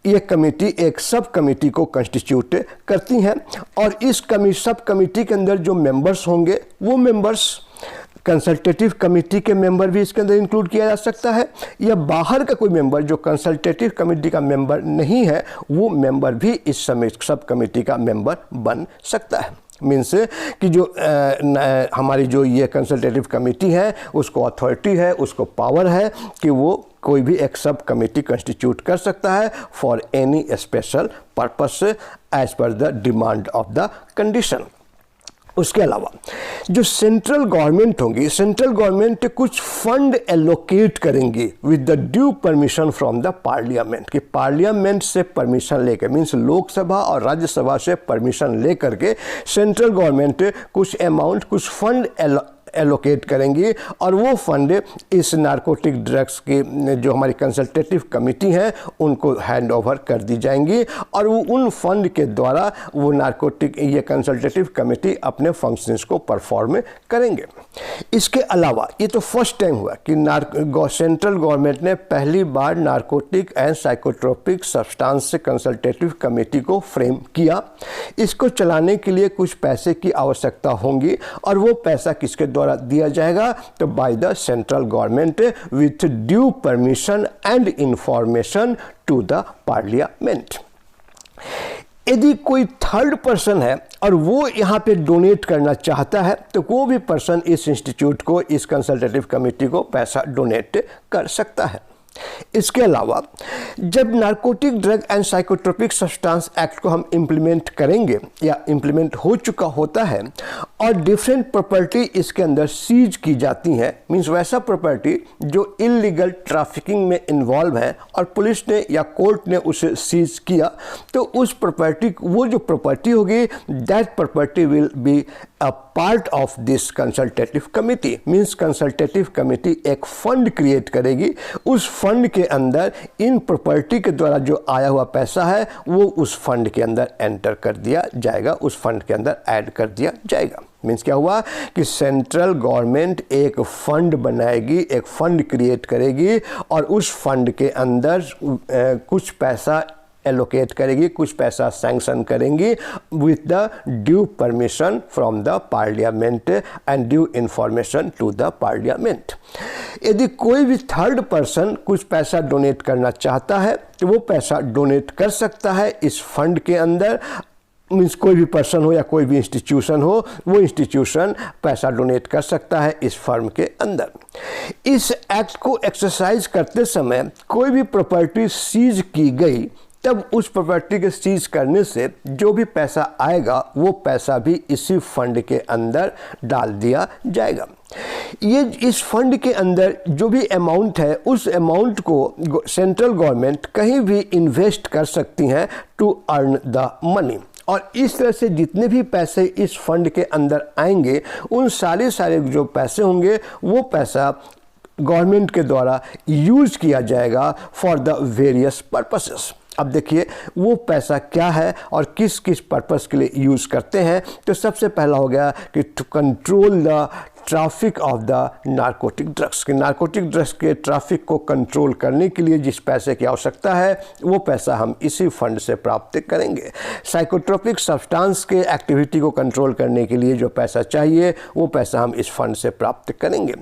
ये कमेटी एक सब कमेटी को कंस्टिट्यूट करती हैं और इस सब कमेटी के अंदर जो मेंबर्स होंगे वो मेंबर्स कंसल्टेटिव कमेटी के मेंबर भी इसके अंदर इंक्लूड किया जा सकता है या बाहर का कोई मेंबर जो कंसल्टेटिव कमेटी का मेंबर नहीं है वो मेंबर भी इस सब कमेटी का मेंबर बन सकता है। मीन्स कि जो हमारी जो ये कंसल्टेटिव कमेटी है उसको अथॉरिटी है, उसको पावर है कि वो कोई भी एक सब कमेटी कंस्टिट्यूट कर सकता है for any special purpose as per the demand of the condition. उसके अलावा जो सेंट्रल गवर्नमेंट होंगी, सेंट्रल गवर्नमेंट कुछ फंड एलोकेट करेंगी with the due permission from the parliament, कि पार्लियामेंट से परमिशन लेकर, मीन्स लोकसभा और राज्यसभा से परमिशन लेकर के सेंट्रल गवर्नमेंट कुछ अमाउंट, कुछ फंड एलोकेट करेंगी और वो फंड इस नारकोटिक ड्रग्स की जो हमारी कंसल्टेटिव कमेटी है उनको हैंड ओवर कर दी जाएंगी और वो उन फंड के द्वारा वो नारकोटिक ये कंसल्टेटिव कमेटी अपने फंक्शंस को परफॉर्म करेंगे। इसके अलावा ये तो फर्स्ट टाइम हुआ कि सेंट्रल गवर्नमेंट ने पहली बार narcotic and psychotropic substance consultative committee को फ्रेम किया। इसको चलाने के लिए कुछ पैसे की आवश्यकता होगी और वो पैसा किसके द्वारा दिया जाएगा? तो by the central government with due permission and information to the parliament. यदि कोई थर्ड पर्सन है और वो यहाँ पे डोनेट करना चाहता है तो वो भी पर्सन इस इंस्टीट्यूट को, इस कंसल्टेटिव कमेटी को पैसा डोनेट कर सकता है। इसके अलावा जब narcotic drug and psychotropic substance act को हम इम्प्लीमेंट करेंगे या इम्प्लीमेंट हो चुका होता है और डिफरेंट प्रॉपर्टी इसके अंदर सीज की जाती है, मीन्स वैसा प्रॉपर्टी जो इलीगल ट्रैफिकिंग में इन्वॉल्व है और पुलिस ने या कोर्ट ने उसे सीज किया, तो उस प्रॉपर्टी, वो जो प्रॉपर्टी होगी that property will be a part of this consultative committee. Means consultative committee एक फंड क्रिएट करेगी, उस फंड के अंदर इन प्रॉपर्टी के द्वारा जो आया हुआ पैसा है वो उस फंड के अंदर एंटर कर दिया जाएगा, उस फंड के अंदर ऐड कर दिया जाएगा। मीन्स क्या हुआ कि सेंट्रल गवर्नमेंट एक फंड बनाएगी, एक फंड क्रिएट करेगी और उस फंड के अंदर कुछ पैसा एलोकेट करेगी, कुछ पैसा सैंक्शन करेंगी with the due permission from the parliament and due information to the parliament. यदि कोई भी थर्ड पर्सन कुछ पैसा डोनेट करना चाहता है तो वो पैसा डोनेट कर सकता है इस फंड के अंदर। मीन्स कोई भी पर्सन हो या कोई भी इंस्टीट्यूशन हो, वो इंस्टीट्यूशन पैसा डोनेट कर सकता है इस फर्म के अंदर। इस एक्ट को एक्सरसाइज करते समय कोई भी प्रॉपर्टी सीज की गई तब उस प्रॉपर्टी के सीज करने से जो भी पैसा आएगा वो पैसा भी इसी फंड के अंदर डाल दिया जाएगा। ये इस फंड के अंदर जो भी अमाउंट है उस अमाउंट को सेंट्रल गवर्नमेंट कहीं भी इन्वेस्ट कर सकती हैं टू अर्न द मनी। और इस तरह से जितने भी पैसे इस फंड के अंदर आएंगे उन सारे जो पैसे होंगे वो पैसा गवर्नमेंट के द्वारा यूज़ किया जाएगा फॉर द वेरियस पर्पसेस। अब देखिए वो पैसा क्या है और किस किस पर्पस के लिए यूज़ करते हैं। तो सबसे पहला हो गया कि to control the traffic of the narcotic drugs, कि नारकोटिक ड्रग्स के ट्रैफिक को कंट्रोल करने के लिए जिस पैसे की आवश्यकता है वो पैसा हम इसी फंड से प्राप्त करेंगे। साइकोट्रोपिक सब्सटेंस के एक्टिविटी को कंट्रोल करने के लिए जो पैसा चाहिए वो पैसा हम इस फंड से प्राप्त करेंगे।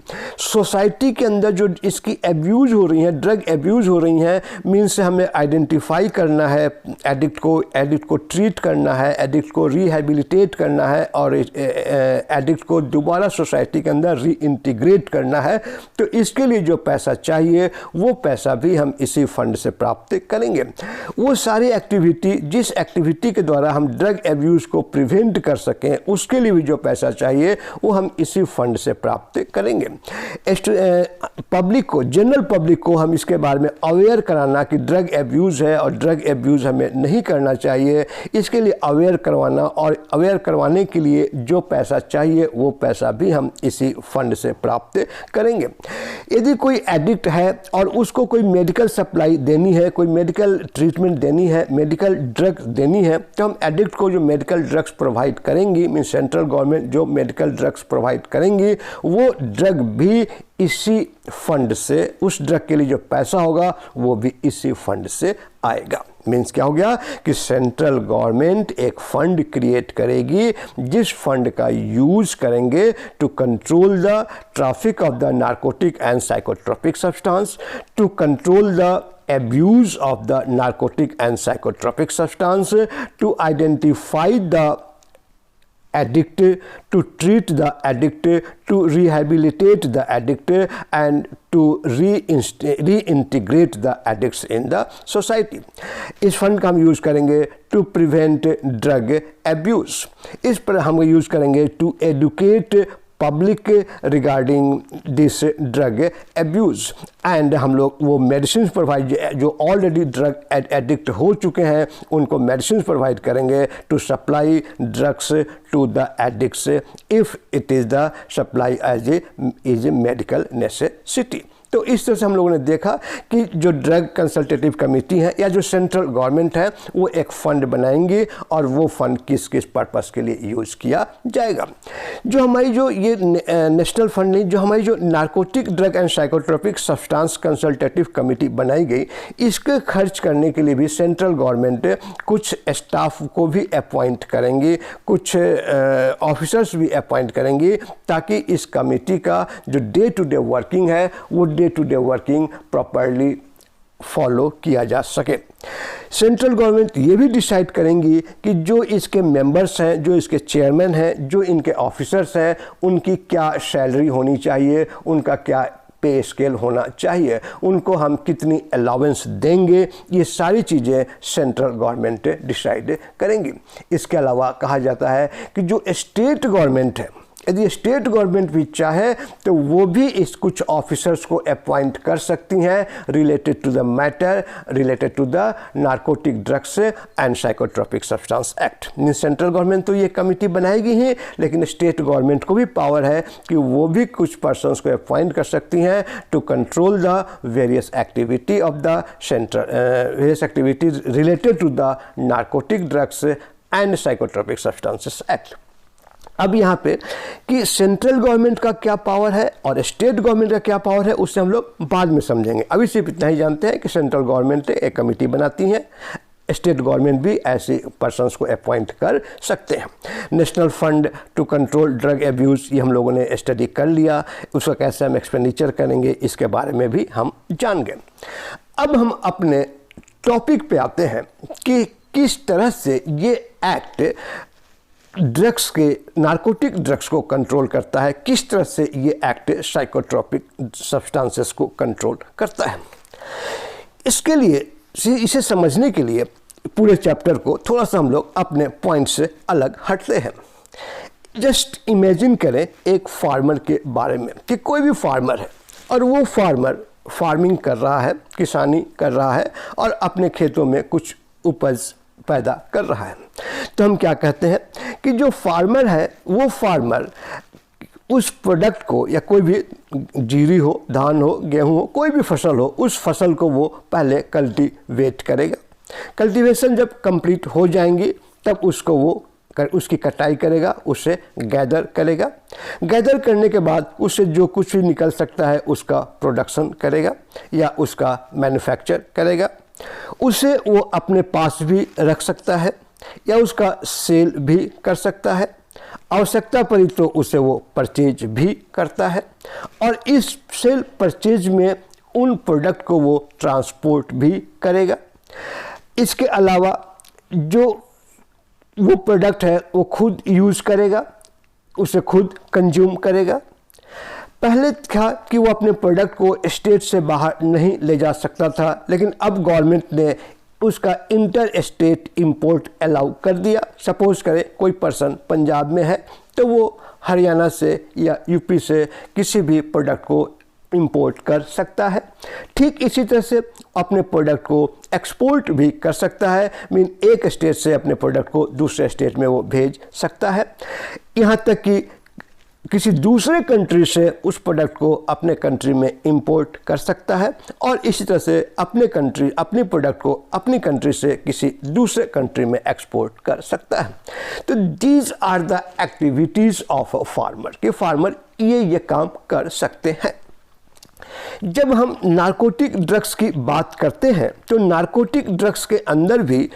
सोसाइटी के अंदर जो इसकी एब्यूज़ हो रही हैं, ड्रग एब्यूज़ हो रही हैं, मीन्स हमें आइडेंटिफाई करना है, एडिक्ट को ट्रीट करना है, एडिक्ट को रिहेबिलिटेट करना है और एडिक्ट को दोबारा सोसाइटी के अंदर रीइंटीग्रेट करना है। तो इसके लिए जो पैसा चाहिए वो पैसा भी हम इसी फंड से प्राप्त करेंगे। वो सारी एक्टिविटी जिस एक्टिविटी के द्वारा हम ड्रग एब्यूज़ को प्रिवेंट कर सकें उसके लिए भी जो पैसा चाहिए वो हम इसी फंड से प्राप्त करेंगे। पब्लिक को, जनरल पब्लिक को हम इसके बारे में अवेयर कराना कि ड्रग एब्यूज़ है और ड्रग एब्यूज़ हमें नहीं करना चाहिए, इसके लिए अवेयर करवाना और अवेयर करवाने के लिए जो पैसा चाहिए वो पैसा भी हम इसी फंड से प्राप्त करेंगे। यदि कोई एडिक्ट है और उसको कोई मेडिकल सप्लाई देनी है, कोई मेडिकल ट्रीटमेंट देनी है, मेडिकल ड्रग देनी है, तो हम एडिक्ट को जो मेडिकल ड्रग्स प्रोवाइड करेंगी, मीन सेंट्रल गवर्नमेंट जो मेडिकल ड्रग्स प्रोवाइड करेंगी वो ड्रग भी इसी फंड से, उस ड्रग के लिए जो पैसा होगा वो भी इसी फंड से आएगा। मीन्स क्या हो गया कि सेंट्रल गवर्नमेंट एक फंड क्रिएट करेगी जिस फंड का यूज़ करेंगे to control the traffic of the narcotic and psychotropic substance, to control the abuse of the narcotic and psychotropic substance, to identify the addict, to treat the addict, to rehabilitate the addict and to reintegrate the addicts in the society. इस fund का हम use करेंगे to prevent drug abuse. इस पर हम use करेंगे to educate public regarding this drug abuse and हम लोग वो मेडिसिन प्रोवाइड जो ऑलरेडी ड्रग एडिक्ट हो चुके हैं उनको मेडिसिन प्रोवाइड करेंगे to supply drugs to the addicts if it is the supply is a medical necessity. तो इस तरह से हम लोगों ने देखा कि जो ड्रग कंसल्टेटिव कमेटी है या जो सेंट्रल गवर्नमेंट है वो एक फ़ंड बनाएंगे और वो फ़ंड किस किस पर्पस के लिए यूज़ किया जाएगा। जो हमारी जो ये नेशनल फंड नहीं, जो हमारी जो narcotic drug and psychotropic substance consultative committee बनाई गई, इसके खर्च करने के लिए भी सेंट्रल गवर्नमेंट कुछ स्टाफ को भी अपॉइंट करेंगे, कुछ ऑफिसर्स भी अपॉइंट करेंगे ताकि इस कमेटी का जो डे टू डे वर्किंग है वो day to day working properly follow किया जा सके। सेंट्रल गवर्नमेंट ये भी डिसाइड करेंगी कि जो इसके मेंबर्स हैं, जो इसके चेयरमैन हैं, जो इनके ऑफिसर्स हैं, उनकी क्या सैलरी होनी चाहिए, उनका क्या पे स्केल होना चाहिए, उनको हम कितनी अलाउंस देंगे, ये सारी चीज़ें सेंट्रल गवर्नमेंट डिसाइड करेंगी। इसके अलावा कहा जाता है कि जो स्टेट गवर्नमेंट है, यदि स्टेट गवर्नमेंट भी चाहे तो वो भी इस कुछ ऑफिसर्स को अपॉइंट कर सकती हैं related to the matter related to the narcotic drugs and psychotropic substance act. Central government तो ये कमेटी बनाएगी ही, लेकिन स्टेट गवर्नमेंट को भी पावर है कि वो भी कुछ पर्सनस को अपॉइंट कर सकती हैं to control the various activity of the central various activities related to the narcotic drugs and psychotropic substances act. अब यहाँ पे कि सेंट्रल गवर्नमेंट का क्या पावर है और स्टेट गवर्नमेंट का क्या पावर है उससे हम लोग बाद में समझेंगे। अभी सिर्फ इतना ही जानते हैं कि सेंट्रल गवर्नमेंट एक कमेटी बनाती है, स्टेट गवर्नमेंट भी ऐसे पर्सन्स को अपॉइंट कर सकते हैं। National fund to control drug abuse ये हम लोगों ने स्टडी कर लिया, उसका कैसे हम एक्सपेंडिचर करेंगे इसके बारे में भी हम जान गए। अब हम अपने टॉपिक पे आते हैं कि किस तरह से ये एक्ट ड्रग्स के नारकोटिक ड्रग्स को कंट्रोल करता है, किस तरह से ये एक्ट साइकोट्रोपिक सब्सटेंसेस को कंट्रोल करता है। इसके लिए इसे समझने के लिए पूरे चैप्टर को थोड़ा सा हम लोग अपने पॉइंट से अलग हटते हैं। जस्ट इमेजिन करें एक फार्मर के बारे में कि कोई भी फार्मर है और वो फार्मर फार्मिंग कर रहा है, किसानी कर रहा है और अपने खेतों में कुछ उपज पैदा कर रहा है। तो हम क्या कहते हैं कि जो फार्मर है वो फार्मर उस प्रोडक्ट को, या कोई भी जीरी हो, धान हो, गेहूं हो, कोई भी फसल हो, उस फसल को वो पहले कल्टीवेट करेगा। कल्टीवेशन जब कंप्लीट हो जाएंगी तब उसको वो उसकी कटाई करेगा, उसे गैदर करेगा। गैदर करने के बाद उससे जो कुछ भी निकल सकता है उसका प्रोडक्शन करेगा या उसका मैन्युफैक्चर करेगा। उसे वो अपने पास भी रख सकता है या उसका सेल भी कर सकता है। आवश्यकता पड़ी तो उसे वो परचेज भी करता है और इस सेल परचेज में उन प्रोडक्ट को वो ट्रांसपोर्ट भी करेगा। इसके अलावा जो वो प्रोडक्ट है वो खुद यूज़ करेगा, उसे खुद कंज्यूम करेगा। पहले था कि वो अपने प्रोडक्ट को स्टेट से बाहर नहीं ले जा सकता था, लेकिन अब गवर्नमेंट ने उसका इंटर स्टेट इंपोर्ट अलाउ कर दिया। सपोज करें कोई पर्सन पंजाब में है तो वो हरियाणा से या यूपी से किसी भी प्रोडक्ट को इंपोर्ट कर सकता है। ठीक इसी तरह से अपने प्रोडक्ट को एक्सपोर्ट भी कर सकता है, मीन एक स्टेट से अपने प्रोडक्ट को दूसरे स्टेट में वो भेज सकता है। यहाँ तक कि किसी दूसरे कंट्री से उस प्रोडक्ट को अपने कंट्री में इंपोर्ट कर सकता है और इसी तरह से अपनी प्रोडक्ट को अपनी कंट्री से किसी दूसरे कंट्री में एक्सपोर्ट कर सकता है। तो these are the activities of a farmer, कि फार्मर ये काम कर सकते हैं। जब हम नारकोटिक ड्रग्स की बात करते हैं तो नारकोटिक ड्रग्स के अंदर भी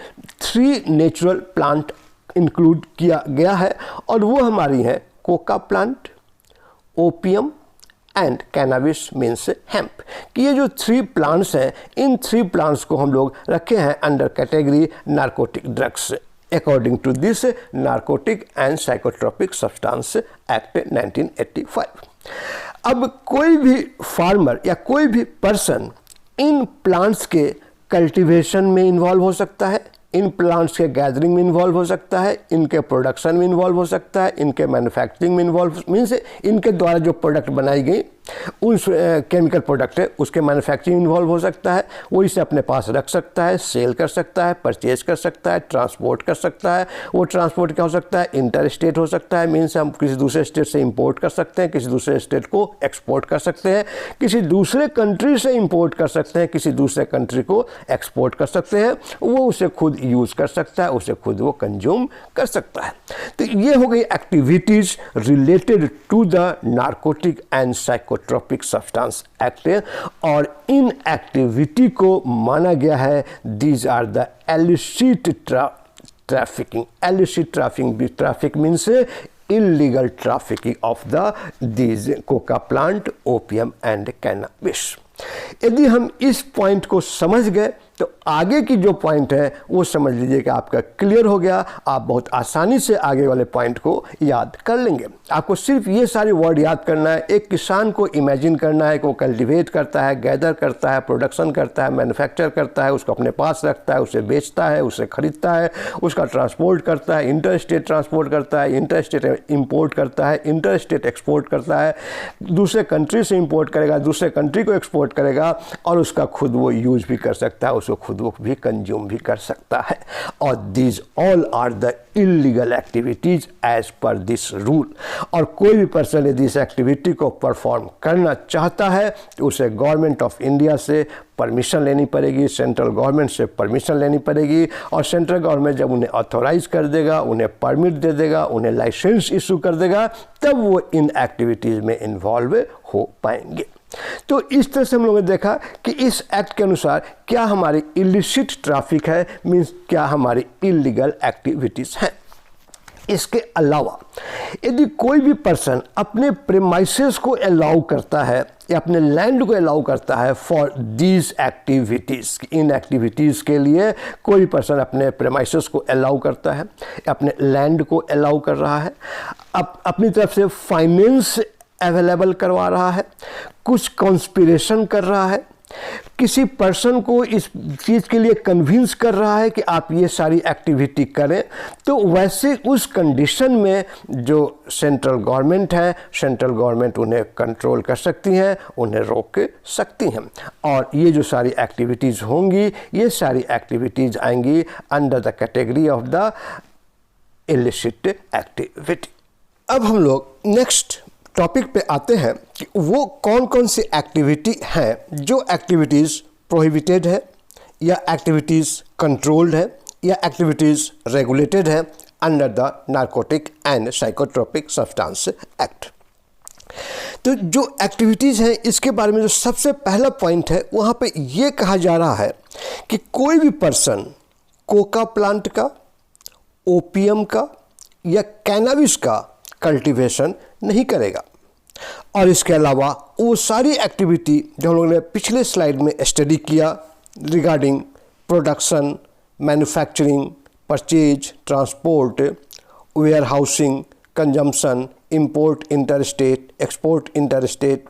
3 नेचुरल प्लांट इंक्लूड किया गया है और वो हमारी हैं Coca plant, opium and cannabis means hemp. कि ये जो 3 प्लांट्स हैं, इन 3 प्लांट्स को हम लोग रखे हैं under category narcotic drugs according to this narcotic and psychotropic substance act 1985। अब कोई भी फार्मर या कोई भी पर्सन इन प्लांट्स के कल्टीवेशन में इन्वॉल्व हो सकता है, इन प्लांट्स के गैदरिंग में इन्वॉल्व हो सकता है, इनके प्रोडक्शन में इन्वॉल्व हो सकता है, इनके मैन्युफैक्चरिंग में इन्वॉल्व मीन्स इनके द्वारा जो प्रोडक्ट बनाई गई उस केमिकल प्रोडक्ट है उसके मैन्युफैक्चरिंग इन्वॉल्व हो सकता है। वो इसे अपने पास रख सकता है, सेल कर सकता है, परचेज कर सकता है, ट्रांसपोर्ट कर सकता है। वो ट्रांसपोर्ट क्या हो सकता है, इंटर स्टेट हो सकता है, मीन्स हम किसी दूसरे स्टेट से इंपोर्ट कर सकते हैं, किसी दूसरे स्टेट को एक्सपोर्ट कर सकते हैं, किसी दूसरे कंट्री से इंपोर्ट कर सकते हैं, किसी दूसरे कंट्री को एक्सपोर्ट कर सकते हैं। वो उसे खुद यूज़ कर सकता है, उसे खुद वो कंज्यूम कर सकता है। तो ये हो गई activities related to the narcotic and psychotropic substance act और इन एक्टिविटी को माना गया है these are the illicit trafficking. Illicit traffic means illegal trafficking of these coca plant, opium and cannabis। यदि हम इस पॉइंट को समझ गए तो आगे की जो पॉइंट है वो समझ लीजिए कि आपका क्लियर हो गया। आप बहुत आसानी से आगे वाले पॉइंट को याद कर लेंगे। आपको सिर्फ ये सारे वर्ड याद करना है। एक किसान को इमेजिन करना है कि वो कल्टीवेट करता है, गैदर करता है, प्रोडक्शन करता है, मैन्युफैक्चर करता है, उसको अपने पास रखता है, उसे बेचता है, उसे खरीदता है, उसका ट्रांसपोर्ट करता है, इंटर स्टेट ट्रांसपोर्ट करता है, इंटर स्टेट इम्पोर्ट करता है, इंटर स्टेट एक्सपोर्ट करता है, दूसरे कंट्री से इम्पोर्ट करेगा, दूसरे कंट्री को एक्सपोर्ट करेगा और उसका खुद वो यूज़ भी कर सकता है, उसको खुद वो भी कंज्यूम भी कर सकता है। और these all are the illegal activities as per this rule. और कोई भी पर्सन यदि इस एक्टिविटी को परफॉर्म करना चाहता है तो उसे गवर्नमेंट ऑफ इंडिया से परमिशन लेनी पड़ेगी, सेंट्रल गवर्नमेंट से परमिशन लेनी पड़ेगी और सेंट्रल गवर्नमेंट जब उन्हें ऑथोराइज कर देगा, उन्हें परमिट दे देगा, उन्हें लाइसेंस इशू कर देगा, तब वो इन एक्टिविटीज़ में इन्वॉल्व हो पाएंगे। तो इस तरह से हम लोगों ने देखा कि इस एक्ट के अनुसार क्या हमारी इलिसिट ट्रैफिक है, मीन्स क्या हमारी इलीगल एक्टिविटीज़ हैं। इसके अलावा यदि कोई भी पर्सन अपने प्रीमाइसेस को अलाउ करता है या अपने लैंड को अलाउ करता है for these activities, in activities के लिए कोई भी पर्सन अपने प्रीमाइसेस को अलाउ करता है, अपने लैंड को अलाउ कर रहा है, अपनी तरफ से फाइनेंस अवेलेबल करवा रहा है, कुछ कॉन्स्पिरेशन कर रहा है किसी पर्सन को इस चीज़ के लिए कन्विंस कर रहा है कि आप ये सारी एक्टिविटी करें, तो वैसे उस कंडीशन में जो सेंट्रल गवर्नमेंट है, सेंट्रल गवर्नमेंट उन्हें कंट्रोल कर सकती हैं, उन्हें रोक सकती हैं। और ये जो सारी एक्टिविटीज़ होंगी, ये सारी एक्टिविटीज़ आएंगी under the category of the illicit activity. अब हम लोग नेक्स्ट टॉपिक पे आते हैं कि वो कौन कौन सी एक्टिविटी हैं जो एक्टिविटीज़ प्रोहिबिटेड है, या एक्टिविटीज़ कंट्रोल्ड है, या एक्टिविटीज़ रेगुलेटेड है under the narcotic and psychotropic substance act. तो जो एक्टिविटीज़ हैं इसके बारे में जो सबसे पहला पॉइंट है, वहाँ पे ये कहा जा रहा है कि कोई भी पर्सन कोका प्लांट का, ओपियम का या कैनाबिस का कल्टीवेशन नहीं करेगा। और इसके अलावा वो सारी एक्टिविटी जो हम लोगों ने पिछले स्लाइड में स्टडी किया regarding production, manufacturing, purchase, transport, warehousing, consumption, import interstate, export interstate,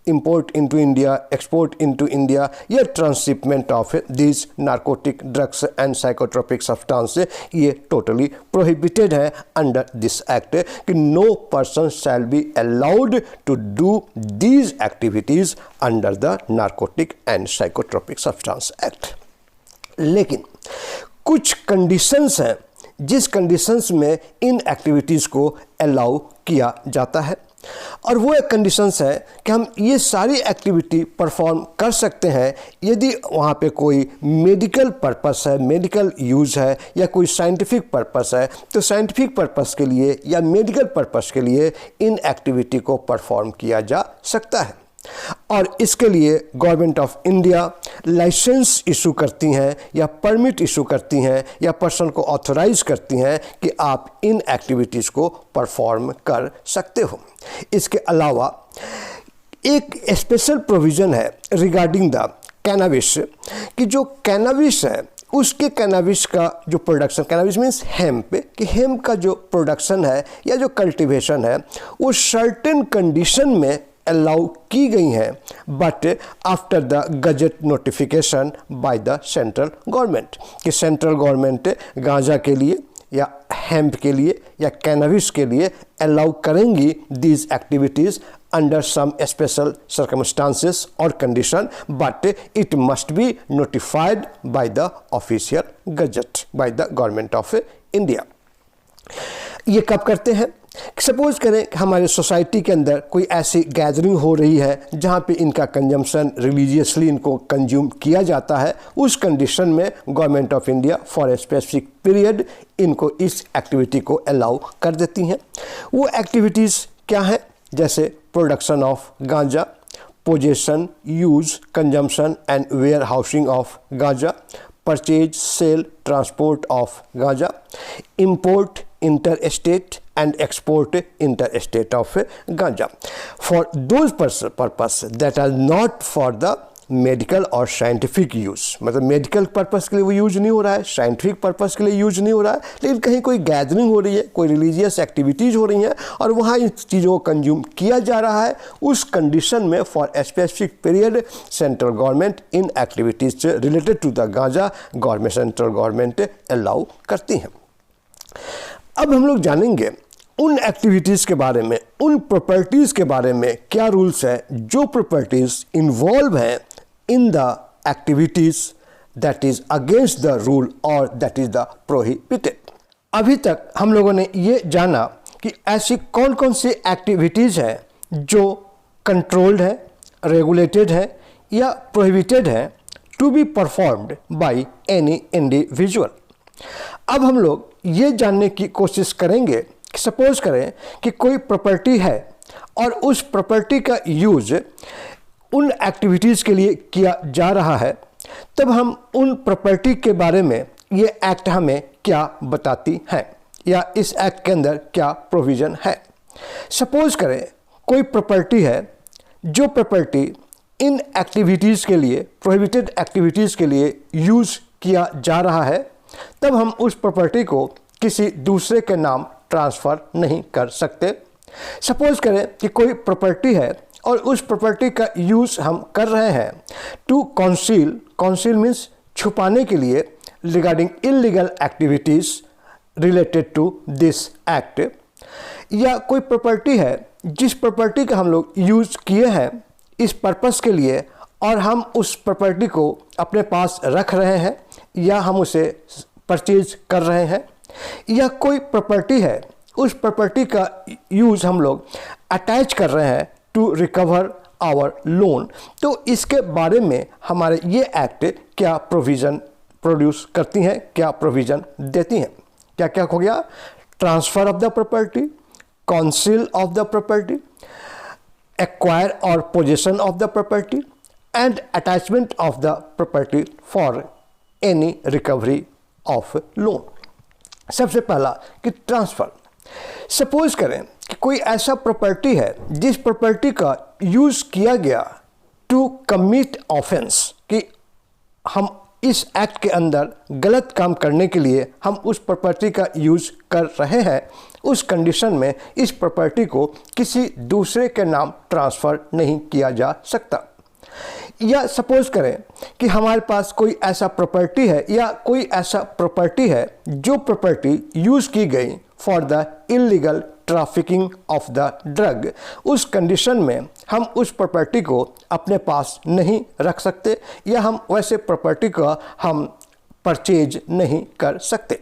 import into India, export into India, या transshipment of these narcotic drugs and psychotropic substances, ये totally prohibited है under this act कि no person shall be allowed to do these activities under the narcotic and psychotropic substance act। लेकिन कुछ conditions हैं जिस conditions में इन activities को allow किया जाता है, और वो एक कंडीशंस है कि हम ये सारी एक्टिविटी परफॉर्म कर सकते हैं यदि वहाँ पे कोई मेडिकल पर्पस है, मेडिकल यूज़ है, या कोई साइंटिफिक पर्पस है। तो साइंटिफिक पर्पस के लिए या मेडिकल पर्पस के लिए इन एक्टिविटी को परफॉर्म किया जा सकता है, और इसके लिए government of India license issue करती हैं या परमिट इशू करती हैं या पर्सन को ऑथराइज करती हैं कि आप इन एक्टिविटीज़ को परफॉर्म कर सकते हो। इसके अलावा एक स्पेशल प्रोविज़न है रिगार्डिंग द कैनाबिस कि जो कैनाबिस है उसके कैनाबिस का जो प्रोडक्शन, कैनाबिस मीन्स हेम्प, कि हेम्प का जो प्रोडक्शन है या जो कल्टीवेशन है वो सर्टेन कंडीशन में अलाउ की गई हैं, but after the gazette notification by the central government, कि सेंट्रल गवर्नमेंट गांजा के लिए या हेम्प के लिए या कैनाबिस के लिए अलाउ करेंगी these activities under some special circumstances और condition, but it must be notified by the official gazette by the government of India. ये कब करते हैं? सपोज करें कि हमारे सोसाइटी के अंदर कोई ऐसी गैदरिंग हो रही है जहाँ पे इनका कंजम्पशन रिलीजियसली इनको कंज्यूम किया जाता है, उस कंडीशन में government of India for a specific period इनको इस एक्टिविटी को अलाउ कर देती हैं। वो एक्टिविटीज़ क्या हैं? जैसे production of ganja, possession, use, consumption and warehousing of ganja, purchase, sale, transport of ganja, import, interstate and export interstate of ganja for those purpose that are not for the medical और scientific use. मतलब medical purpose के लिए वो use नहीं हो रहा है, scientific purpose के लिए यूज नहीं हो रहा है, लेकिन कहीं कोई गैदरिंग हो रही है, कोई रिलीजियस एक्टिविटीज़ हो रही हैं और वहाँ इन चीज़ों को कंज्यूम किया जा रहा है, उस कंडीशन में for a specific period central government इन activities related to the ganja government central government allow करती हैं। अब हम लोग जानेंगे उन एक्टिविटीज़ के बारे में, उन प्रॉपर्टीज़ के बारे में क्या रूल्स है जो प्रॉपर्टीज़ इन्वॉल्व हैं in the activities that is against the rule और दैट इज़ द प्रोहिबिटेड। अभी तक हम लोगों ने ये जाना कि ऐसी कौन कौन सी एक्टिविटीज़ हैं जो कंट्रोल्ड है, रेगुलेटेड है या प्रोहिबिटेड है to be performed by any individual. अब हम लोग ये जानने की कोशिश करेंगे कि सपोज करें कि कोई प्रॉपर्टी है और उस प्रॉपर्टी का यूज उन एक्टिविटीज़ के लिए किया जा रहा है, तब हम उन प्रॉपर्टी के बारे में ये एक्ट हमें क्या बताती है या इस एक्ट के अंदर क्या प्रोविज़न है। सपोज करें कोई प्रॉपर्टी है, जो प्रॉपर्टी इन एक्टिविटीज़ के लिए, प्रोहिबिटेड एक्टिविटीज़ के लिए यूज़ किया जा रहा है, तब हम उस प्रॉपर्टी को किसी दूसरे के नाम ट्रांसफ़र नहीं कर सकते। सपोज करें कि कोई प्रॉपर्टी है और उस प्रॉपर्टी का यूज़ हम कर रहे हैं टू कॉन्सील मीन्स छुपाने के लिए regarding illegal activities related to this act, या कोई प्रॉपर्टी है जिस प्रॉपर्टी का हम लोग यूज़ किए हैं इस पर्पस के लिए और हम उस प्रॉपर्टी को अपने पास रख रहे हैं या हम उसे परचेज कर रहे हैं, या कोई प्रॉपर्टी है उस प्रॉपर्टी का यूज़ हम लोग अटैच कर रहे हैं टू रिकवर आवर लोन। तो इसके बारे में हमारे ये एक्ट क्या प्रोविज़न प्रोड्यूस करती हैं, क्या प्रोविज़न देती हैं। क्या क्या हो गया? Transfer of the property, council of the property, acquire और possession of the property and attachment of the property for any recovery of loan. सबसे पहला कि ट्रांसफ़र। सपोज करें कि कोई ऐसा प्रॉपर्टी है जिस प्रॉपर्टी का यूज़ किया गया टू कमिट ऑफेंस, कि हम इस एक्ट के अंदर गलत काम करने के लिए हम उस प्रॉपर्टी का यूज़ कर रहे हैं, उस कंडीशन में इस प्रॉपर्टी को किसी दूसरे के नाम ट्रांसफ़र नहीं किया जा सकता। या सपोज करें कि हमारे पास कोई ऐसा प्रॉपर्टी है या कोई ऐसा प्रॉपर्टी है जो प्रॉपर्टी यूज़ की गई for the illegal trafficking of the drug, उस कंडीशन में हम उस प्रॉपर्टी को अपने पास नहीं रख सकते या हम वैसे प्रॉपर्टी का हम परचेज नहीं कर सकते।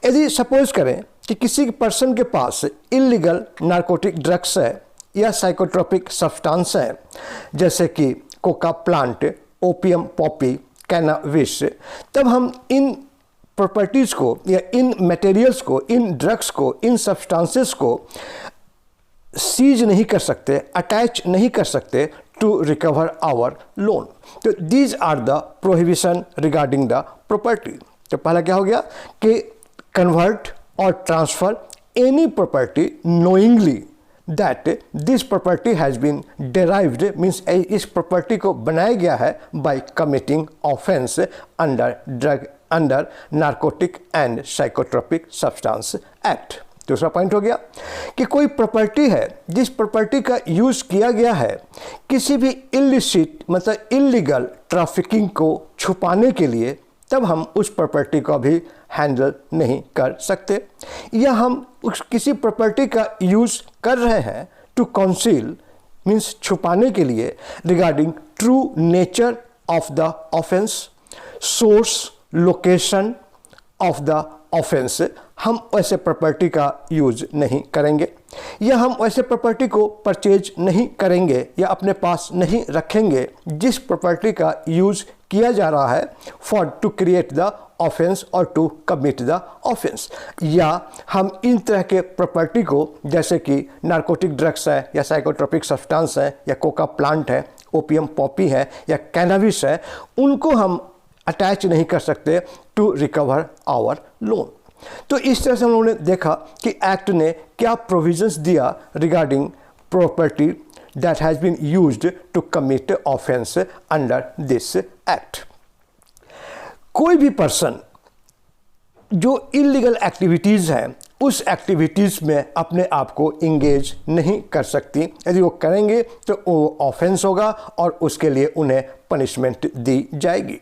यदि सपोज करें कि किसी पर्सन के पास इलीगल नारकोटिक ड्रग्स है या साइकोट्रोपिक सब्सटेंस है, जैसे कि Coca plant, opium Poppy, cannabis, तब हम इन प्रॉपर्टीज़ को या इन मटेरियल्स को, इन ड्रग्स को, इन सब्सटेंसेस को सीज नहीं कर सकते, अटैच नहीं कर सकते टू रिकवर आवर लोन। तो these are the prohibition regarding the property. तो पहला क्या हो गया कि कन्वर्ट और transfer any property knowingly that this property has been derived, means इस प्रॉपर्टी को बनाया गया है by committing offence under narcotic and psychotropic substance act. दूसरा पॉइंट हो गया कि कोई प्रॉपर्टी है जिस प्रॉपर्टी का यूज़ किया गया है किसी भी इलिसिट मतलब इलीगल ट्रैफिकिंग को छुपाने के लिए, तब हम उस प्रॉपर्टी को भी हैंडल नहीं कर सकते। या हम उस किसी प्रॉपर्टी का यूज़ कर रहे हैं टू कॉन्सील मीन्स छुपाने के लिए regarding true nature of the offence, source, location of the offence, हम वैसे प्रॉपर्टी का यूज़ नहीं करेंगे या हम वैसे प्रॉपर्टी को परचेज नहीं करेंगे या अपने पास नहीं रखेंगे जिस प्रॉपर्टी का यूज़ किया जा रहा है for to create the offence और टू कमिट द ऑफेंस। या हम इन तरह के प्रॉपर्टी को, जैसे कि नारकोटिक ड्रग्स है या साइकोट्रोपिक सब्सटेंस है या कोका प्लांट है, ओपियम पॉपी है या कैनाबिस है, उनको हम अटैच नहीं कर सकते टू रिकवर आवर लोन। तो इस तरह से हम लोगों ने देखा कि एक्ट ने क्या प्रोविजंस दिया regarding property that has been used to commit offense under this act। कोई भी पर्सन जो इलीगल एक्टिविटीज़ हैं उस एक्टिविटीज़ में अपने आप को इंगेज नहीं कर सकती। यदि वो करेंगे तो वो ऑफेंस होगा और उसके लिए उन्हें पनिशमेंट दी जाएगी।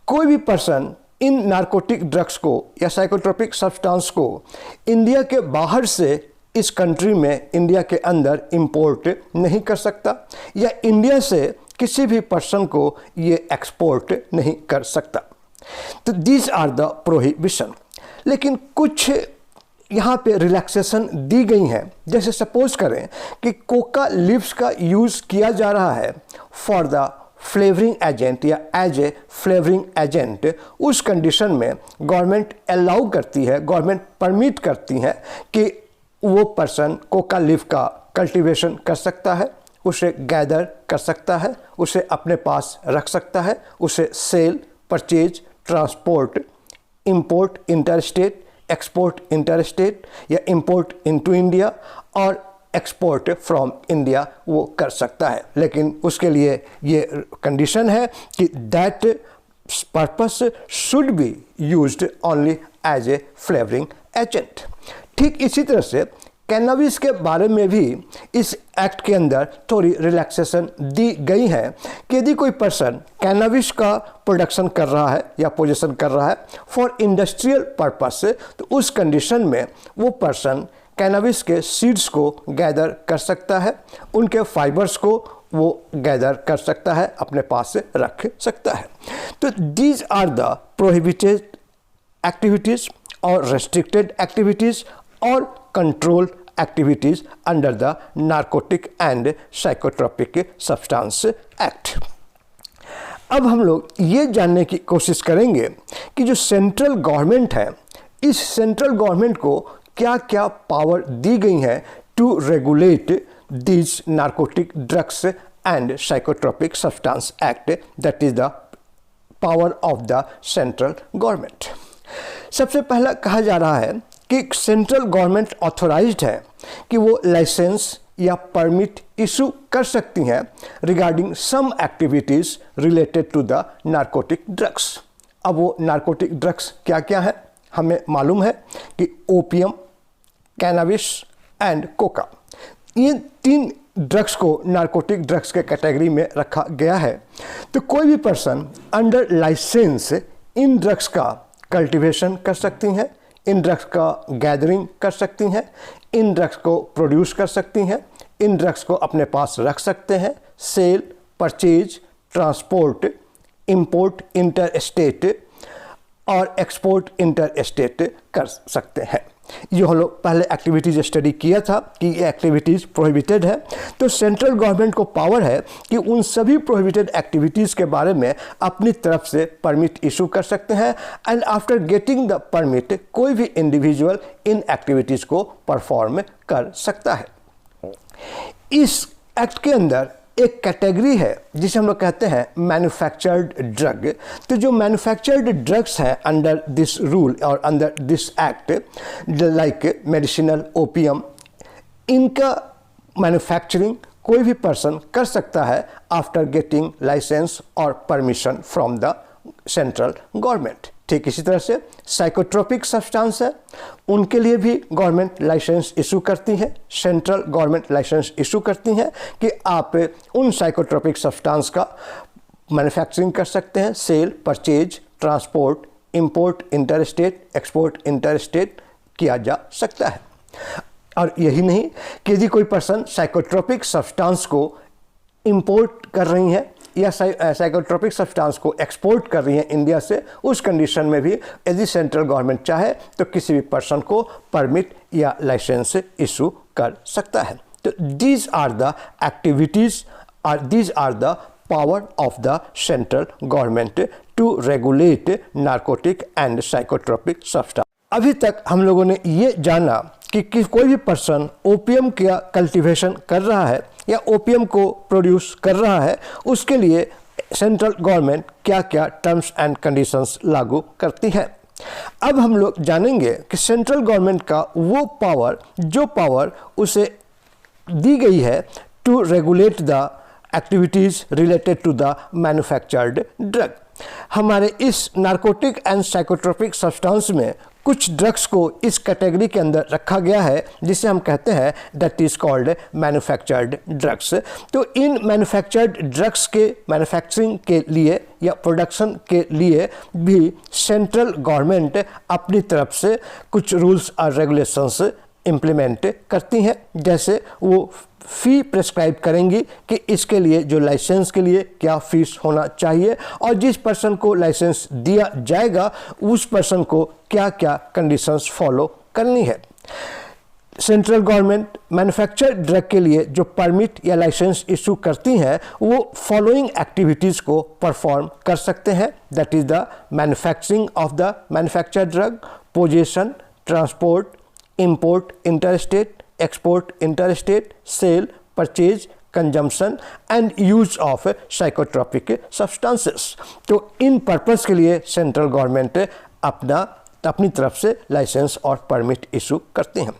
कोई भी पर्सन इन नारकोटिक ड्रग्स को या साइकोट्रोपिक सब्सटेंस को इंडिया के बाहर से इस कंट्री में, इंडिया के अंदर इंपोर्ट नहीं कर सकता या इंडिया से किसी भी पर्सन को ये एक्सपोर्ट नहीं कर सकता। तो दीज आर द प्रोहिबिशन। लेकिन कुछ यहाँ पे रिलैक्सेशन दी गई हैं। जैसे सपोज करें कि कोका लीव्स का यूज़ किया जा रहा है फॉर द फ्लेवरिंग एजेंट या एज ए फ्लेवरिंग एजेंट, उस कंडीशन में गवर्नमेंट अलाउ करती है, गवर्नमेंट परमिट करती है कि वो पर्सन कोका लीफ का कल्टीवेशन कर सकता है, उसे गैदर कर सकता है, उसे अपने पास रख सकता है, उसे sale, purchase, transport, import interstate, export interstate या इंपोर्ट इनटू इंडिया और एक्सपोर्ट फ्रॉम इंडिया वो कर सकता है। लेकिन उसके लिए ये कंडीशन है कि that purpose should be used only as a flavouring agent. ठीक इसी तरह से कैनबिस के बारे में भी इस एक्ट के अंदर थोड़ी रिलैक्सेशन दी गई है कि यदि कोई पर्सन कैनबिस का प्रोडक्शन कर रहा है या पोजीशन कर रहा है फॉर इंडस्ट्रियल पर्पस से, तो उस कंडीशन में वो पर्सन कैनबिस के सीड्स को गैदर कर सकता है, उनके फाइबर्स को वो गैदर कर सकता है, अपने पास से रख सकता है। तो these are the prohibited activities और रेस्ट्रिक्टेड एक्टिविटीज़ और control activities under the narcotic and psychotropic substance act. अब हम लोग ये जानने की कोशिश करेंगे कि जो सेंट्रल गवर्नमेंट है, इस सेंट्रल गवर्नमेंट को क्या क्या पावर दी गई हैं to regulate these narcotic drugs and psychotropic substance act, that is the power of the central government. सबसे पहला कहा जा रहा है कि सेंट्रल गवर्नमेंट ऑथोराइज्ड है कि वो लाइसेंस या परमिट इशू कर सकती हैं regarding some activities related to the narcotic drugs. अब वो नारकोटिक ड्रग्स क्या क्या है, हमें मालूम है कि ओपियम, कैनबिस एंड कोका, ये 3 ड्रग्स को नारकोटिक ड्रग्स के कैटेगरी में रखा गया है। तो कोई भी पर्सन अंडर लाइसेंस इन ड्रग्स का कल्टीवेशन कर सकती हैं, इन ड्रग्स का गैदरिंग कर सकती हैं, इन ड्रग्स को प्रोड्यूस कर सकती हैं, इन ड्रग्स को अपने पास रख सकते हैं, sale, purchase, transport, import interstate और एक्सपोर्ट इंटर स्टेट कर सकते हैं। ये हम लोग पहले एक्टिविटीज़ स्टडी किया था कि ये एक्टिविटीज़ प्रोहिबिटेड है। तो सेंट्रल गवर्नमेंट को पावर है कि उन सभी प्रोहिबिटेड एक्टिविटीज़ के बारे में अपनी तरफ से परमिट इशू कर सकते हैं and after getting the permit कोई भी इंडिविजुअल इन एक्टिविटीज़ को परफॉर्म कर सकता है। इस एक्ट के अंदर एक कैटेगरी है जिसे हम लोग कहते हैं मैन्युफैक्चर्ड ड्रग। तो जो मैन्युफैक्चर्ड ड्रग्स हैं अंडर दिस रूल और under this act, like medicinal opium, इनका मैन्युफैक्चरिंग कोई भी पर्सन कर सकता है आफ्टर गेटिंग लाइसेंस और permission from the central government. ठीक इसी तरह से साइकोट्रोपिक सब्सटेंस है, उनके लिए भी गवर्नमेंट लाइसेंस इशू करती है, सेंट्रल गवर्नमेंट लाइसेंस इशू करती हैं कि आप उन साइकोट्रोपिक सब्सटेंस का मैन्युफैक्चरिंग कर सकते हैं, sale, purchase, transport, import interstate, export interstate किया जा सकता है। और यही नहीं कि यदि कोई पर्सन साइकोट्रोपिक सब्सटेंस को इंपोर्ट कर रही हैं या साइकोट्रोपिक सब्सटेंस को एक्सपोर्ट कर रही हैं इंडिया से, उस कंडीशन में भी यदि सेंट्रल गवर्नमेंट चाहे तो किसी भी पर्सन को परमिट या लाइसेंस इशू कर सकता है। तो दीज आर द एक्टिविटीज़ और these are the power of the central government to regulate narcotic and psychotropic substance. अभी तक हम लोगों ने ये जाना कि कोई भी पर्सन ओपियम का कल्टीवेशन कर रहा है या ओपियम को प्रोड्यूस कर रहा है, उसके लिए सेंट्रल गवर्नमेंट क्या क्या टर्म्स एंड कंडीशंस लागू करती है। अब हम लोग जानेंगे कि सेंट्रल गवर्नमेंट का वो पावर, जो पावर उसे दी गई है to regulate the activities related to the manufactured drug. हमारे इस नारकोटिक एंड साइकोट्रोपिक सब्सटेंस में कुछ ड्रग्स को इस कैटेगरी के अंदर रखा गया है जिसे हम कहते हैं that is called manufactured drugs. तो इन मैन्युफैक्चर्ड ड्रग्स के मैन्युफैक्चरिंग के लिए या प्रोडक्शन के लिए भी सेंट्रल गवर्नमेंट अपनी तरफ से कुछ रूल्स और रेगुलेशंस इम्प्लीमेंट करती हैं। जैसे वो फ़ी प्रेस्क्राइब करेंगी कि इसके लिए जो लाइसेंस के लिए क्या फ़ीस होना चाहिए और जिस पर्सन को लाइसेंस दिया जाएगा उस पर्सन को क्या क्या कंडीशंस फॉलो करनी है। सेंट्रल गवर्नमेंट मैन्युफैक्चर्ड ड्रग के लिए जो परमिट या लाइसेंस इशू करती हैं वो फॉलोइंग एक्टिविटीज़ को परफॉर्म कर सकते हैं, that is the manufacturing of the manufactured drug, possession, transport, import interstate, export interstate, sale, purchase, consumption and use of psychotropic substances. तो इन पर्पस के लिए सेंट्रल गवर्नमेंट अपना अपनी तरफ से लाइसेंस और परमिट इशू करते हैं।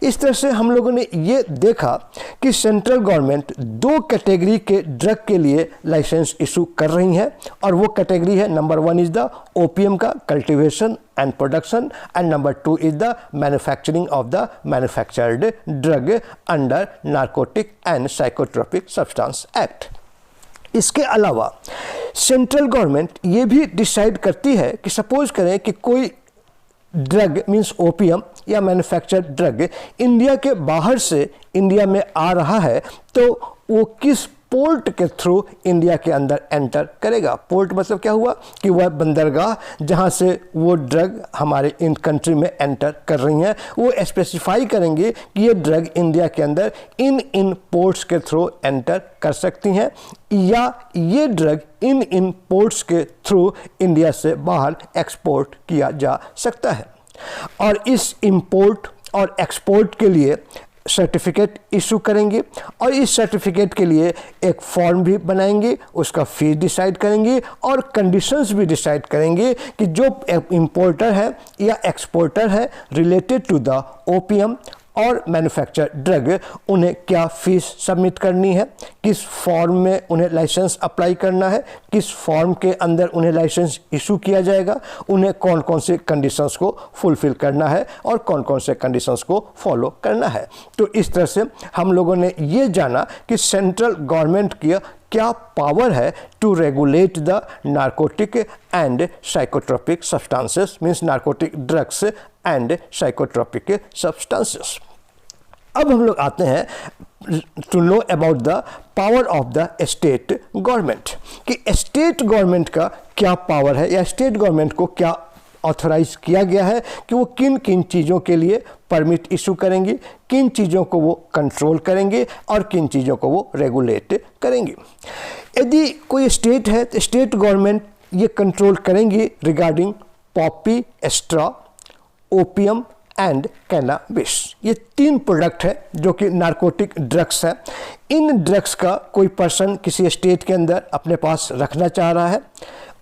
इस तरह से हम लोगों ने ये देखा कि सेंट्रल गवर्नमेंट 2 कैटेगरी के ड्रग के लिए लाइसेंस इशू कर रही है, और वो कैटेगरी है, नंबर 1 इज द ओपीएम का cultivation and production, and number 2 is the manufacturing of the manufactured drug under narcotic and psychotropic substance act. इसके अलावा सेंट्रल गवर्नमेंट ये भी डिसाइड करती है कि सपोज करें कि कोई ड्रग मींस ओपीएम या मैन्युफैक्चर्ड ड्रग इंडिया के बाहर से इंडिया में आ रहा है, तो वो किस पोर्ट के थ्रू इंडिया के अंदर एंटर करेगा। पोर्ट मतलब क्या हुआ कि वह बंदरगाह जहां से वो ड्रग हमारे इन कंट्री में एंटर कर रही हैं, वो स्पेसिफाई करेंगे कि ये ड्रग इंडिया के अंदर इन पोर्ट्स के थ्रू एंटर कर सकती हैं, या ये ड्रग इन पोर्ट्स के थ्रू इंडिया से बाहर एक्सपोर्ट किया जा सकता है। और इस इंपोर्ट और एक्सपोर्ट के लिए सर्टिफिकेट इशू करेंगे, और इस सर्टिफिकेट के लिए एक फॉर्म भी बनाएंगे, उसका फीस डिसाइड करेंगे और कंडीशंस भी डिसाइड करेंगे कि जो इंपोर्टर है या एक्सपोर्टर है रिलेटेड टू द ओपीएम और मैन्युफैक्चर ड्रग, उन्हें क्या फीस सबमिट करनी है, किस फॉर्म में उन्हें लाइसेंस अप्लाई करना है, किस फॉर्म के अंदर उन्हें लाइसेंस इशू किया जाएगा, उन्हें कौन कौन से कंडीशंस को फुलफिल करना है और कौन कौन से कंडीशंस को फॉलो करना है। तो इस तरह से हम लोगों ने ये जाना कि सेंट्रल गवर्नमेंट की क्या पावर है to regulate the narcotic and psychotropic substances, means narcotic drugs and psychotropic substances. अब हम लोग आते हैं to know about the power of the state government, कि स्टेट गवर्नमेंट का क्या पावर है या स्टेट गवर्नमेंट को क्या ऑथराइज किया गया है कि वो किन किन चीज़ों के लिए परमिट इशू करेंगे, किन चीज़ों को वो कंट्रोल करेंगे और किन चीज़ों को वो रेगुलेट करेंगे। यदि कोई स्टेट है तो स्टेट गवर्नमेंट ये कंट्रोल करेंगे regarding poppy, straw, opium and cannabis. ये 3 प्रोडक्ट है जो कि नार्कोटिक ड्रग्स हैं। इन ड्रग्स का कोई पर्सन किसी स्टेट के अंदर अपने पास रखना चाह रहा है,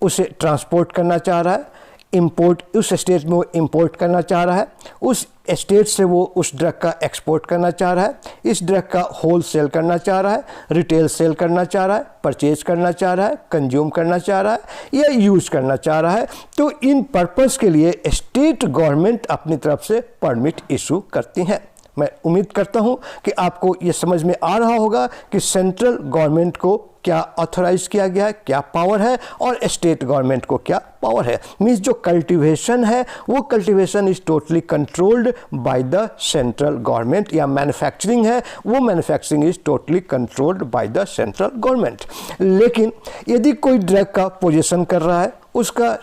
उसे ट्रांसपोर्ट करना चाह रहा है, इंपोर्ट उस स्टेट में वो इंपोर्ट करना चाह रहा है, उस स्टेट से वो उस ड्रग का एक्सपोर्ट करना चाह रहा है, इस ड्रग का होल सेल करना चाह रहा है, रिटेल सेल करना चाह रहा है, परचेज करना चाह रहा है, कंज्यूम करना चाह रहा है या यूज़ करना चाह रहा है, तो इन पर्पस के लिए स्टेट गवर्नमेंट अपनी तरफ से परमिट इशू करती हैं। मैं उम्मीद करता हूं कि आपको ये समझ में आ रहा होगा कि सेंट्रल गवर्नमेंट को क्या ऑथराइज किया गया है, क्या पावर है, और स्टेट गवर्नमेंट को क्या पावर है। मीन्स जो कल्टीवेशन है वो cultivation is totally controlled by the central government, या मैन्युफैक्चरिंग है वो manufacturing is totally controlled by the central government. लेकिन यदि कोई ड्रग का पोजीशन कर रहा है, उसका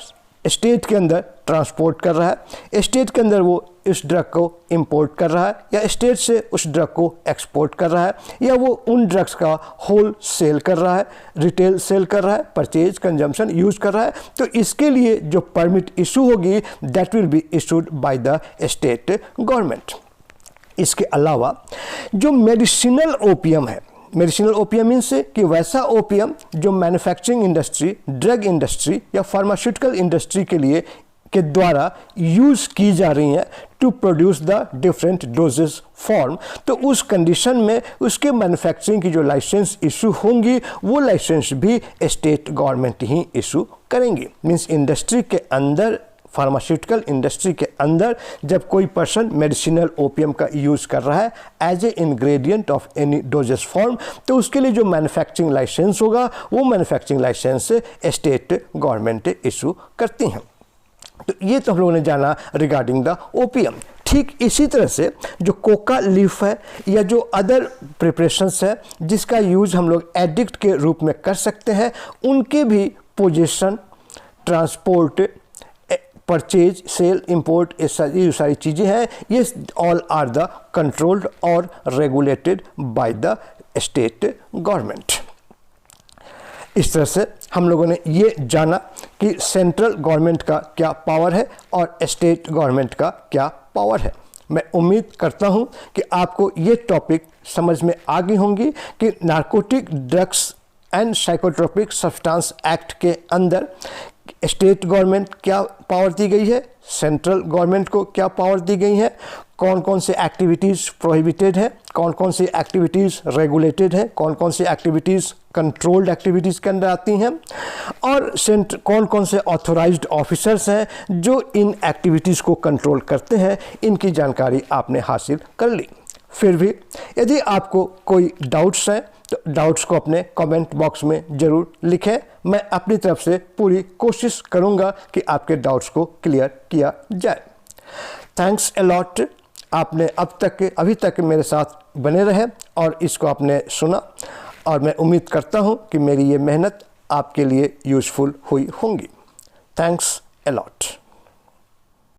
स्टेट के अंदर ट्रांसपोर्ट कर रहा है, स्टेट के अंदर वो इस ड्रग को इंपोर्ट कर रहा है, या स्टेट से उस ड्रग को एक्सपोर्ट कर रहा है, या वो उन ड्रग्स का होल सेल कर रहा है, रिटेल सेल कर रहा है, परचेज, कंजम्पशन, यूज कर रहा है, तो इसके लिए जो परमिट इशू होगी that will be issued by the state government. इसके अलावा जो मेडिसिनल ओपीएम है, मेडिसिनल ओपीएम मीन्स कि वैसा ओपीएम जो मैन्युफैक्चरिंग इंडस्ट्री, ड्रग इंडस्ट्री या फार्मास्यूटिकल इंडस्ट्री के लिए के द्वारा यूज़ की जा रही हैं to produce the different doses form, तो उस कंडीशन में उसके मैन्युफैक्चरिंग की जो लाइसेंस इशू होंगी वो लाइसेंस भी स्टेट गवर्नमेंट ही इशू करेंगी। मीन्स इंडस्ट्री के अंदर, फार्मास्यूटिकल इंडस्ट्री के अंदर जब कोई पर्सन मेडिसिनल ओपीएम का यूज़ कर रहा है as a ingredient of any doses form, तो उसके लिए जो मैन्युफैक्चरिंग लाइसेंस होगा वो manufacturing license state government issue करती हैं। तो ये तो हम लोगों ने जाना रिगार्डिंग द ओपीएम। ठीक इसी तरह से जो कोका लीफ है या जो अदर प्रिपरेशंस है जिसका यूज़ हम लोग एडिक्ट के रूप में कर सकते हैं, उनके भी possession, transport, purchase, sale, import, ये सारी चीज़ें हैं, ये ऑल आर द कंट्रोल्ड और regulated by the state government. इस तरह से हम लोगों ने ये जाना कि सेंट्रल गवर्नमेंट का क्या पावर है और स्टेट गवर्नमेंट का क्या पावर है। मैं उम्मीद करता हूँ कि आपको ये टॉपिक समझ में आ गई होंगी कि narcotic drugs and psychotropic substance act के अंदर स्टेट गवर्नमेंट क्या पावर दी गई है, सेंट्रल गवर्नमेंट को क्या पावर दी गई है, कौन कौन से एक्टिविटीज़ प्रोहिबिटेड है, कौन कौन सी एक्टिविटीज़ रेगुलेटेड है, कौन कौन सी एक्टिविटीज़ कंट्रोल्ड एक्टिविटीज़ के अंदर आती हैं, और कौन कौन से ऑथोराइज्ड ऑफिसर्स हैं जो इन एक्टिविटीज़ को कंट्रोल करते हैं, इनकी जानकारी आपने हासिल कर ली। फिर भी यदि आपको कोई डाउट्स हैं तो डाउट्स को अपने कमेंट बॉक्स में ज़रूर लिखें। मैं अपनी तरफ से पूरी कोशिश करूंगा कि आपके डाउट्स को क्लियर किया जाए। Thanks a lot. आपने अभी तक मेरे साथ बने रहे और इसको आपने सुना, और मैं उम्मीद करता हूं कि मेरी ये मेहनत आपके लिए यूज़फुल हुई होंगी। Thanks a lot.